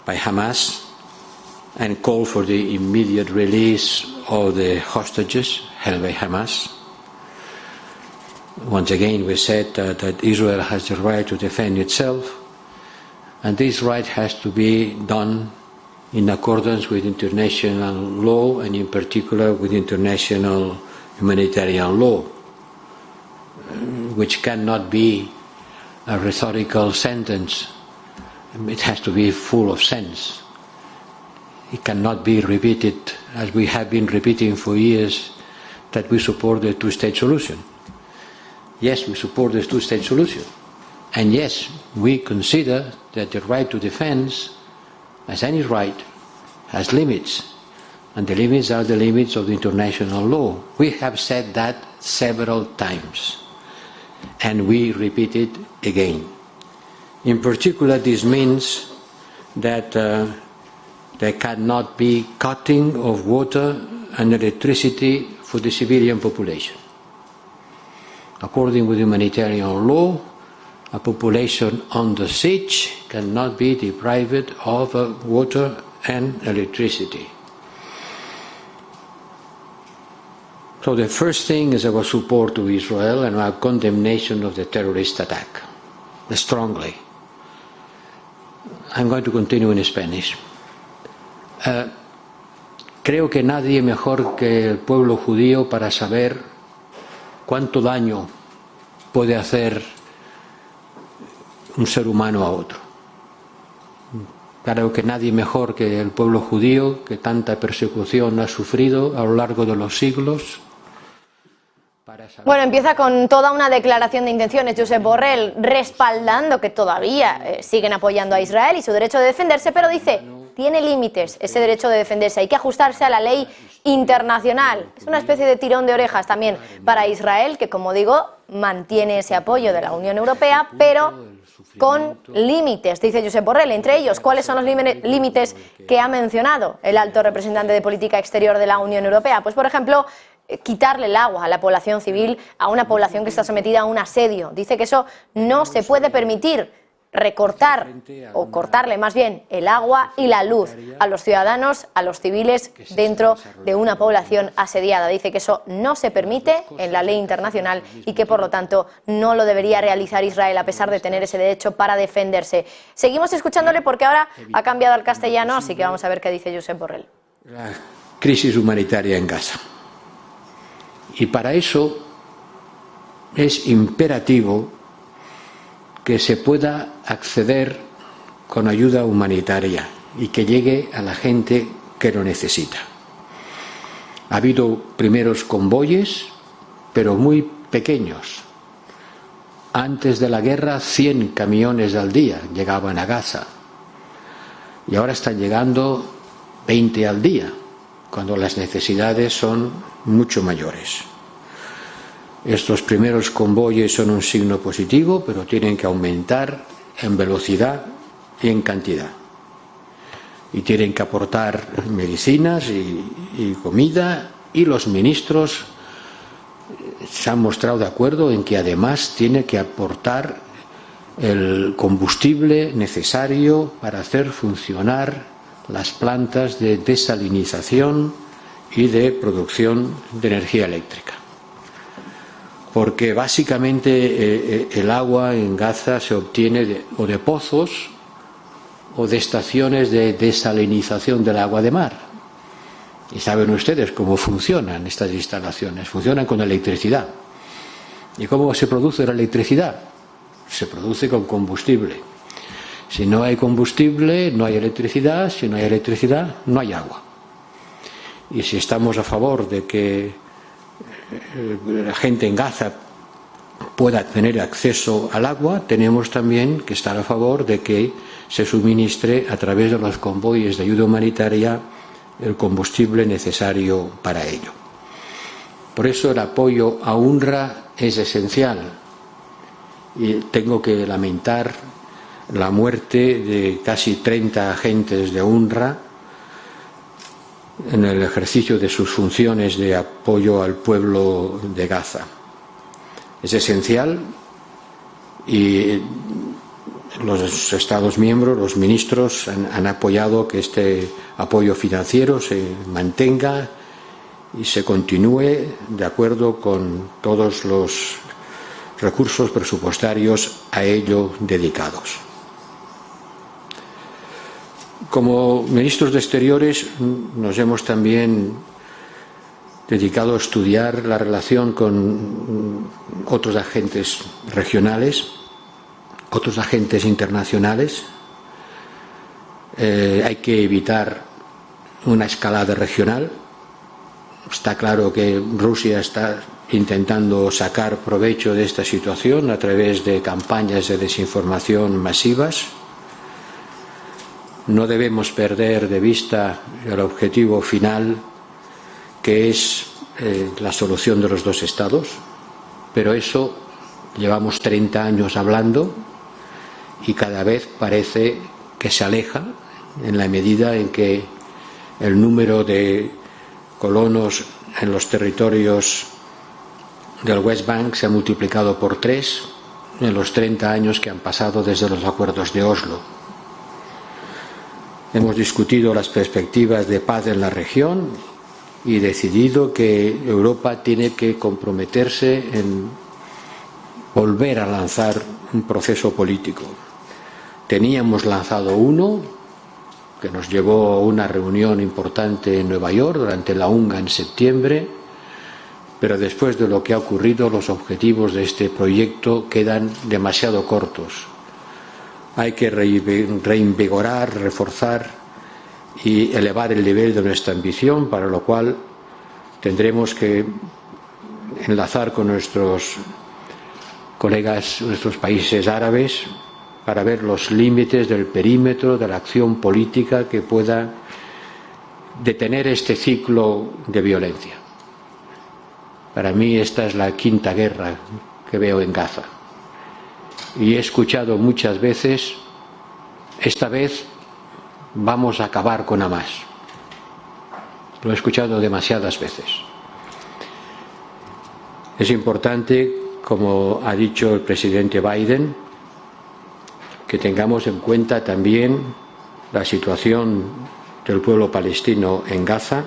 by Hamas and call for the immediate release of the hostages held by Hamas. Once again, we said that Israel has the right to defend itself, and this right has to be done in accordance with international law, and in particular with international humanitarian law, which cannot be a rhetorical sentence. It has to be full of sense. It cannot be repeated, as we have been repeating for years, that we support the two-state solution. Yes, we support the two-state solution. And yes, we consider that the right to defense, as any right, has limits. And the limits are the limits of the international law. We have said that several times. And we repeat it again. In particular, this means that there cannot be cutting of water and electricity for the civilian population. According with humanitarian law, a population under siege cannot be deprived of water and electricity. So the first thing is our support to Israel and our condemnation of the terrorist attack, strongly. I'm going to continue in Spanish. Creo que nadie mejor que el pueblo judío para saber cuánto daño puede hacer un ser humano a otro. Creo que nadie mejor que el pueblo judío, que tanta persecución ha sufrido a lo largo de los siglos. Bueno, empieza con toda una declaración de intenciones Josep Borrell respaldando que todavía siguen apoyando a Israel y su derecho de defenderse, pero dice, tiene límites ese derecho de defenderse, hay que ajustarse a la ley internacional. Es una especie de tirón de orejas también para Israel, que como digo, mantiene ese apoyo de la Unión Europea, pero con límites, dice Josep Borrell. Entre ellos, ¿cuáles son los límites que ha mencionado el alto representante de política exterior de la Unión Europea? Pues, por ejemplo, quitarle el agua a la población civil, a una población que está sometida a un asedio. Dice que eso no se puede permitir, recortar o cortarle más bien el agua y la luz a los ciudadanos, a los civiles dentro de una población asediada. Dice que eso no se permite en la ley internacional y que por lo tanto no lo debería realizar Israel a pesar de tener ese derecho para defenderse. Seguimos escuchándole porque ahora ha cambiado al castellano, así que vamos a ver qué dice Josep Borrell. La crisis humanitaria en Gaza. Y para eso es imperativo que se pueda acceder con ayuda humanitaria y que llegue a la gente que lo necesita. Ha habido primeros convoyes, pero muy pequeños. Antes de la guerra, 100 camiones al día llegaban a Gaza. Y ahora están llegando 20 al día, cuando las necesidades son mucho mayores. Estos primeros convoyes son un signo positivo, pero tienen que aumentar en velocidad y en cantidad. Y tienen que aportar medicinas y comida, y los ministros se han mostrado de acuerdo en que además tiene que aportar el combustible necesario para hacer funcionar las plantas de desalinización y de producción de energía eléctrica. Porque básicamente el agua en Gaza se obtiene o de pozos o de estaciones de desalinización del agua de mar. Y saben ustedes cómo funcionan estas instalaciones. Funcionan con electricidad. ¿Y cómo se produce la electricidad? Se produce con combustible. Si no hay combustible, no hay electricidad. Si no hay electricidad, no hay agua. Y si estamos a favor de que la gente en Gaza pueda tener acceso al agua, tenemos también que estar a favor de que se suministre a través de los convoyes de ayuda humanitaria el combustible necesario para ello. Por eso el apoyo a UNRWA es esencial. Y tengo que lamentar la muerte de casi 30 agentes de UNRWA en el ejercicio de sus funciones de apoyo al pueblo de Gaza. Es esencial y los Estados miembros, los ministros han apoyado que este apoyo financiero se mantenga y se continúe de acuerdo con todos los recursos presupuestarios a ello dedicados. Como ministros de Exteriores nos hemos también dedicado a estudiar la relación con otros agentes regionales, otros agentes internacionales. Hay que evitar una escalada regional. Está claro que Rusia está intentando sacar provecho de esta situación a través de campañas de desinformación masivas. No debemos perder de vista el objetivo final, que es la solución de los dos estados, pero eso llevamos 30 años hablando y cada vez parece que se aleja en la medida en que el número de colonos en los territorios del West Bank se ha multiplicado por 3 en los 30 años que han pasado desde los acuerdos de Oslo. Hemos discutido las perspectivas de paz en la región y decidido que Europa tiene que comprometerse en volver a lanzar un proceso político. Teníamos lanzado uno que nos llevó a una reunión importante en Nueva York durante la UNGA en septiembre, pero después de lo que ha ocurrido, los objetivos de este proyecto quedan demasiado cortos. Hay que reinvigorar, reforzar y elevar el nivel de nuestra ambición, para lo cual tendremos que enlazar con nuestros colegas, nuestros países árabes, para ver los límites del perímetro de la acción política que pueda detener este ciclo de violencia. Para mí esta es la quinta guerra que veo en Gaza. y he escuchado muchas veces, esta vez vamos a acabar con Hamas. Lo he escuchado demasiadas veces. Es importante, como ha dicho el presidente Biden, que tengamos en cuenta también la situación del pueblo palestino en Gaza.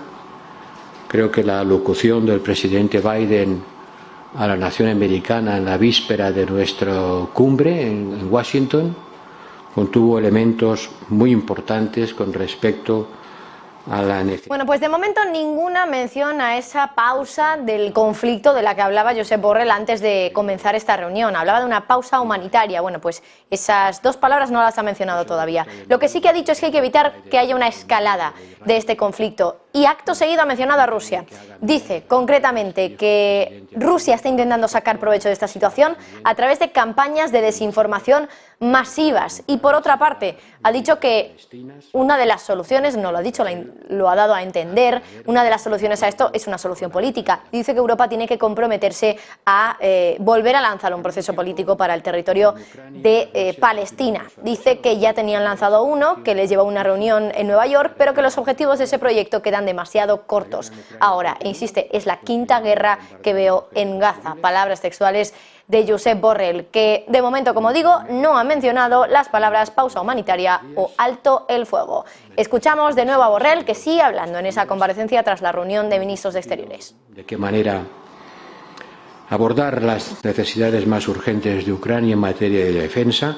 Creo que la locución del presidente Biden a la nación americana en la víspera de nuestra cumbre en Washington contuvo elementos muy importantes con respecto a la necesidad. Bueno, pues de momento ninguna mención a esa pausa del conflicto de la que hablaba Josep Borrell antes de comenzar esta reunión. Hablaba de una pausa humanitaria. Bueno, pues esas dos palabras no las ha mencionado todavía. Lo que sí que ha dicho es que hay que evitar que haya una escalada de este conflicto. Y acto seguido ha mencionado a Rusia. Dice concretamente que Rusia está intentando sacar provecho de esta situación a través de campañas de desinformación masivas. Y por otra parte, ha dicho que una de las soluciones, no lo ha dicho, lo ha dado a entender, una de las soluciones a esto es una solución política. Dice que Europa tiene que comprometerse a volver a lanzar un proceso político para el territorio de Palestina. Dice que ya tenían lanzado uno, que les llevó a una reunión en Nueva York, pero que los objetivos de ese proyecto quedan demasiado cortos. Ahora, insiste, es la quinta guerra que veo en Gaza. Palabras textuales de Josep Borrell, que de momento, como digo, no ha mencionado las palabras pausa humanitaria o alto el fuego. Escuchamos de nuevo a Borrell, que sigue hablando en esa comparecencia tras la reunión de ministros de Exteriores. ¿De qué manera abordar las necesidades más urgentes de Ucrania en materia de defensa?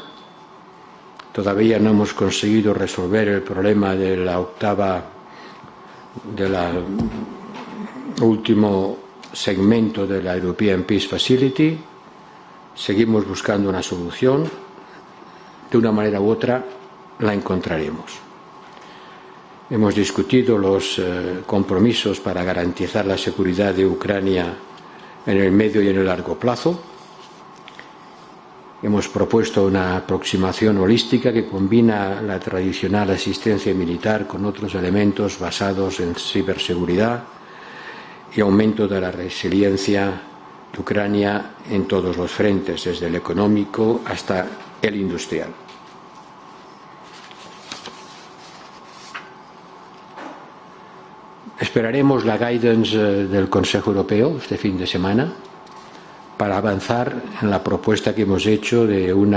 Todavía no hemos conseguido resolver el problema de la último segmento de la European Peace Facility. Seguimos buscando una solución. De una manera u otra la encontraremos. Hemos discutido los compromisos para garantizar la seguridad de Ucrania en el medio y en el largo plazo. Hemos propuesto una aproximación holística que combina la tradicional asistencia militar con otros elementos basados en ciberseguridad y aumento de la resiliencia de Ucrania en todos los frentes, desde el económico hasta el industrial. Esperaremos la guidance del Consejo Europeo este fin de semana para avanzar en la propuesta que hemos hecho de un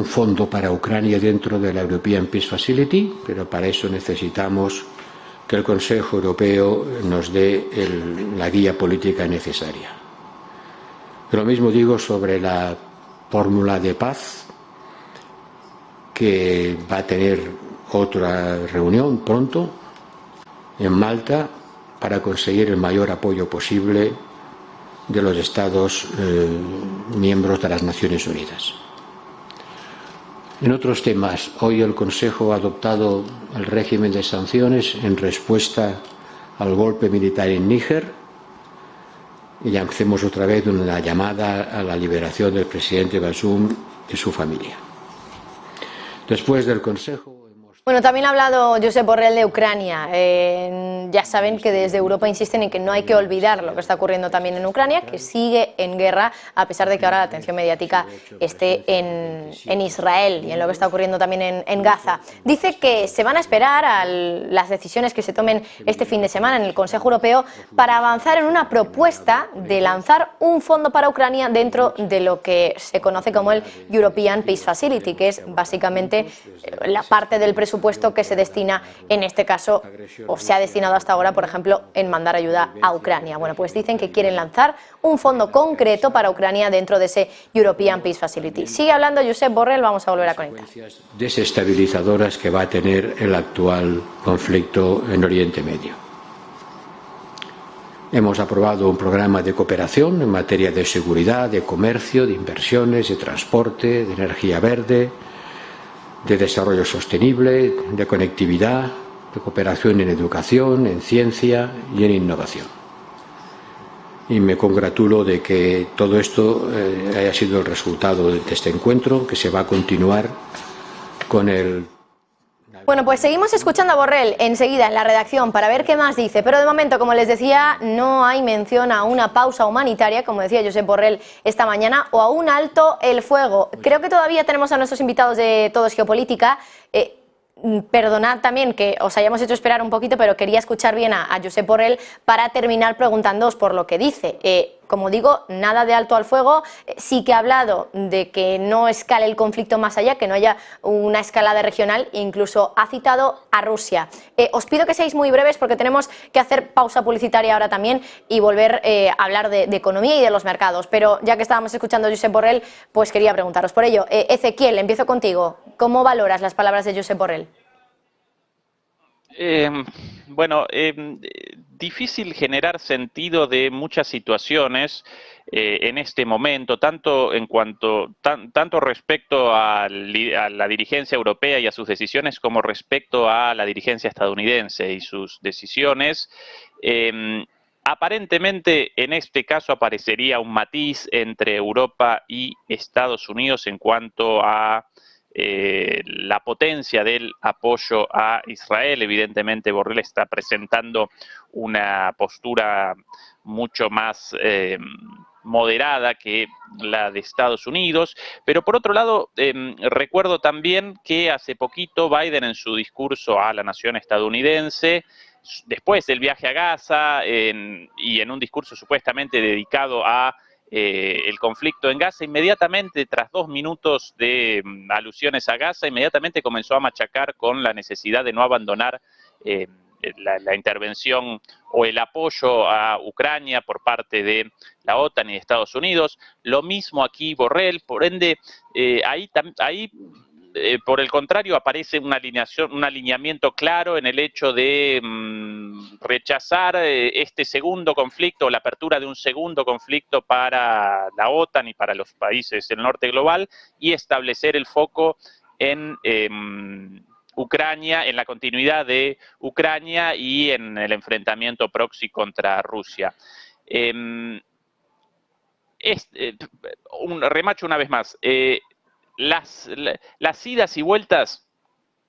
fondo para Ucrania dentro de la European Peace Facility, pero para eso necesitamos que el Consejo Europeo nos dé la guía política necesaria. Lo mismo digo sobre la fórmula de paz, que va a tener otra reunión pronto en Malta para conseguir el mayor apoyo posible de los Estados miembros de las Naciones Unidas. En otros temas, hoy el Consejo ha adoptado el régimen de sanciones en respuesta al golpe militar en Níger y hacemos otra vez una llamada a la liberación del presidente Bazoum y su familia. Después del Consejo... Bueno, también ha hablado Josep Borrell de Ucrania. Ya saben que desde Europa insisten en que no hay que olvidar lo que está ocurriendo también en Ucrania, que sigue en guerra, a pesar de que ahora la atención mediática esté en Israel y en lo que está ocurriendo también en Gaza. Dice que se van a esperar a las decisiones que se tomen este fin de semana en el Consejo Europeo para avanzar en una propuesta de lanzar un fondo para Ucrania dentro de lo que se conoce como el European Peace Facility, que es básicamente la parte del presupuesto que se destina, en este caso, o se ha destinado hasta ahora, por ejemplo, en mandar ayuda a Ucrania. Bueno, pues dicen que quieren lanzar un fondo concreto para Ucrania dentro de ese European Peace Facility. Sigue hablando Josep Borrell, vamos a volver a conectar. Desestabilizadoras que va a tener el actual conflicto en Oriente Medio. Hemos aprobado un programa de cooperación en materia de seguridad, de comercio, de inversiones, de transporte, de energía verde, de desarrollo sostenible, de conectividad, de cooperación en educación, en ciencia y en innovación. Y me congratulo de que todo esto haya sido el resultado de este encuentro, que se va a continuar con el Bueno, pues seguimos escuchando a Borrell enseguida en la redacción para ver qué más dice, pero de momento, como les decía, no hay mención a una pausa humanitaria, como decía Josep Borrell esta mañana, o a un alto el fuego. Creo que todavía tenemos a nuestros invitados de Todo es Geopolítica. Perdonad también que os hayamos hecho esperar un poquito, pero quería escuchar bien a Josep Borrell para terminar preguntándoos por lo que dice. Como digo, nada de alto al fuego. Sí que ha hablado de que no escale el conflicto más allá, que no haya una escalada regional, incluso ha citado a Rusia. Os pido que seáis muy breves porque tenemos que hacer pausa publicitaria ahora también y volver a hablar de economía y de los mercados. Pero ya que estábamos escuchando a Josep Borrell, pues quería preguntaros por ello. Ezequiel, empiezo contigo. ¿Cómo valoras las palabras de Josep Borrell? Difícil generar sentido de muchas situaciones en este momento, tanto respecto a la dirigencia europea y a sus decisiones, como respecto a la dirigencia estadounidense y sus decisiones. Aparentemente, en este caso aparecería un matiz entre Europa y Estados Unidos en cuanto a la potencia del apoyo a Israel. Evidentemente, Borrell está presentando una postura mucho más moderada que la de Estados Unidos, pero por otro lado, recuerdo también que hace poquito Biden, en su discurso a la nación estadounidense, después del viaje a Gaza y en un discurso supuestamente dedicado a el conflicto en Gaza, inmediatamente, tras 2 minutos de alusiones a Gaza, inmediatamente comenzó a machacar con la necesidad de no abandonar la intervención o el apoyo a Ucrania por parte de la OTAN y de Estados Unidos. Lo mismo aquí Borrell, por ende, ahí por el contrario, aparece un alineamiento claro en el hecho de rechazar este segundo conflicto, la apertura de un segundo conflicto para la OTAN y para los países del norte global, y establecer el foco en Ucrania, en la continuidad de Ucrania y en el enfrentamiento proxy contra Rusia. Remacho una vez más. Las idas y vueltas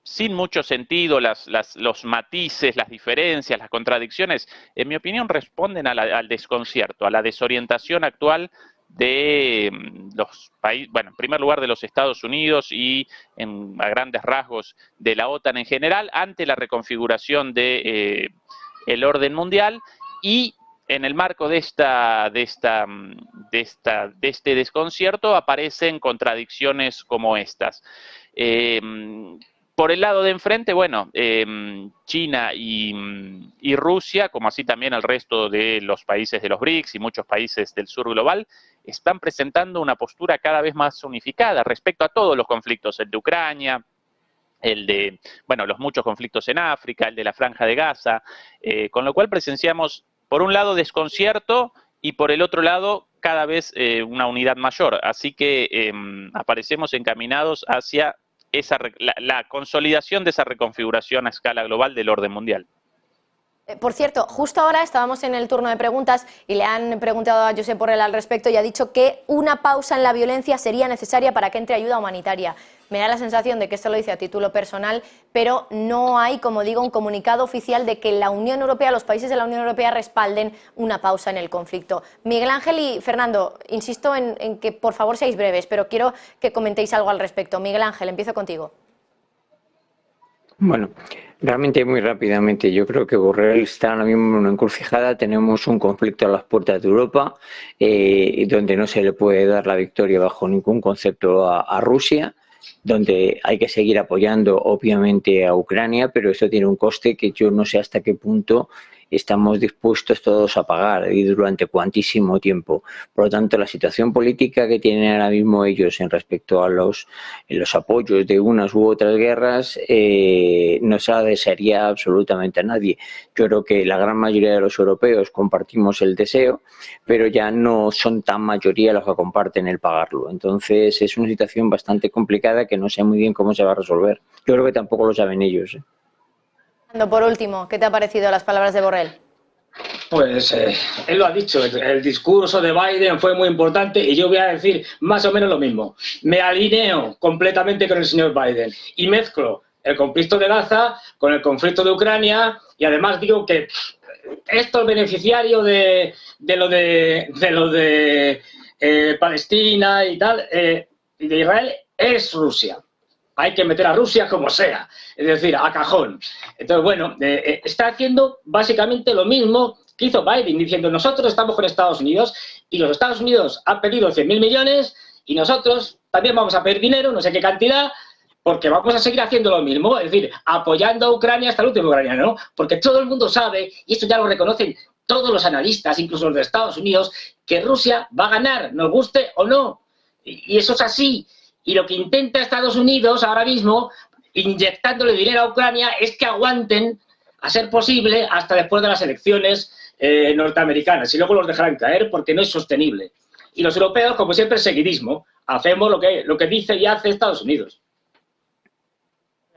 sin mucho sentido, los matices, las diferencias, las contradicciones, en mi opinión responden al desconcierto, a la desorientación actual de los países, bueno, en primer lugar de los Estados Unidos y a grandes rasgos de la OTAN en general, ante la reconfiguración de el orden mundial, y en el marco de este desconcierto aparecen contradicciones como estas. Por el lado de enfrente, bueno, China y Rusia, como así también el resto de los países de los BRICS y muchos países del sur global, están presentando una postura cada vez más unificada respecto a todos los conflictos, el de Ucrania, el de, bueno, los muchos conflictos en África, el de la Franja de Gaza, con lo cual presenciamos, por un lado, desconcierto y por el otro lado, cada vez una unidad mayor. Así que aparecemos encaminados hacia la consolidación de esa reconfiguración a escala global del orden mundial. Por cierto, justo ahora estábamos en el turno de preguntas y le han preguntado a Josep Borrell al respecto y ha dicho que una pausa en la violencia sería necesaria para que entre ayuda humanitaria. Me da la sensación de que esto lo dice a título personal, pero no hay, como digo, un comunicado oficial de que la Unión Europea, los países de la Unión Europea respalden una pausa en el conflicto. Miguel Ángel y Fernando, insisto en que por favor seáis breves, pero quiero que comentéis algo al respecto. Miguel Ángel, empiezo contigo. Bueno, realmente muy rápidamente, yo creo que Borrell está ahora mismo en una encrucijada. Tenemos un conflicto a las puertas de Europa, donde no se le puede dar la victoria bajo ningún concepto a Rusia, donde hay que seguir apoyando obviamente a Ucrania, pero eso tiene un coste que yo no sé hasta qué punto estamos dispuestos todos a pagar y durante cuantísimo tiempo. Por lo tanto, la situación política que tienen ahora mismo ellos en respecto a los apoyos de unas u otras guerras no se la desearía absolutamente a nadie. Yo creo que la gran mayoría de los europeos compartimos el deseo, pero ya no son tan mayoría los que comparten el pagarlo. Entonces es una situación bastante complicada que no sé muy bien cómo se va a resolver. Yo creo que tampoco lo saben ellos. Por último, ¿qué te ha parecido las palabras de Borrell? Pues él lo ha dicho, el discurso de Biden fue muy importante y yo voy a decir más o menos lo mismo. Me alineo completamente con el señor Biden y mezclo el conflicto de Gaza con el conflicto de Ucrania, y además digo que esto, el beneficiario de lo de Palestina y tal, y de Israel, es Rusia. Hay que meter a Rusia como sea, es decir, a cajón. Entonces, bueno, está haciendo básicamente lo mismo que hizo Biden, diciendo nosotros estamos con Estados Unidos y los Estados Unidos han pedido 100.000 millones y nosotros también vamos a pedir dinero, no sé qué cantidad, porque vamos a seguir haciendo lo mismo, es decir, apoyando a Ucrania hasta el último ucraniano, ¿no? Porque todo el mundo sabe, y esto ya lo reconocen todos los analistas, incluso los de Estados Unidos, que Rusia va a ganar, nos guste o no. Y eso es así. Y lo que intenta Estados Unidos ahora mismo, inyectándole dinero a Ucrania, es que aguanten, a ser posible, hasta después de las elecciones norteamericanas. Y luego los dejarán caer porque no es sostenible. Y los europeos, como siempre, seguidismo. Hacemos lo que dice y hace Estados Unidos.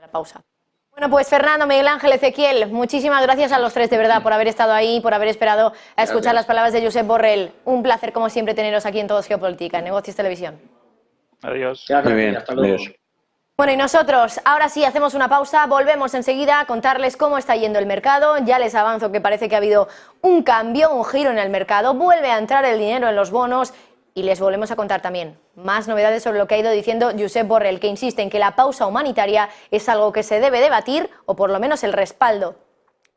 La pausa. Bueno, pues Fernando, Miguel Ángel, Ezequiel, muchísimas gracias a los tres, de verdad, por haber estado ahí, por haber esperado a escuchar las palabras de Josep Borrell. Un placer, como siempre, teneros aquí en Todos Geopolítica, en Negocios Televisión. Adiós. Muy bien, Hasta luego. adiós. Bueno, y nosotros, ahora sí, hacemos una pausa, volvemos enseguida a contarles cómo está yendo el mercado. Ya les avanzo que parece que ha habido un cambio, un giro en el mercado, vuelve a entrar el dinero en los bonos. Y les volvemos a contar también más novedades sobre lo que ha ido diciendo Josep Borrell, que insiste en que la pausa humanitaria es algo que se debe debatir, o por lo menos el respaldo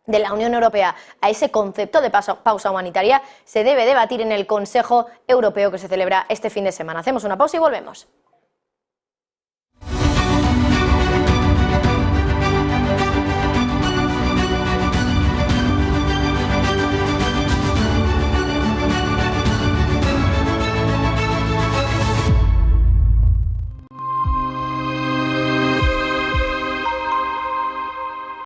de la Unión Europea a ese concepto de pausa humanitaria se debe debatir en el Consejo Europeo que se celebra este fin de semana. Hacemos una pausa y volvemos.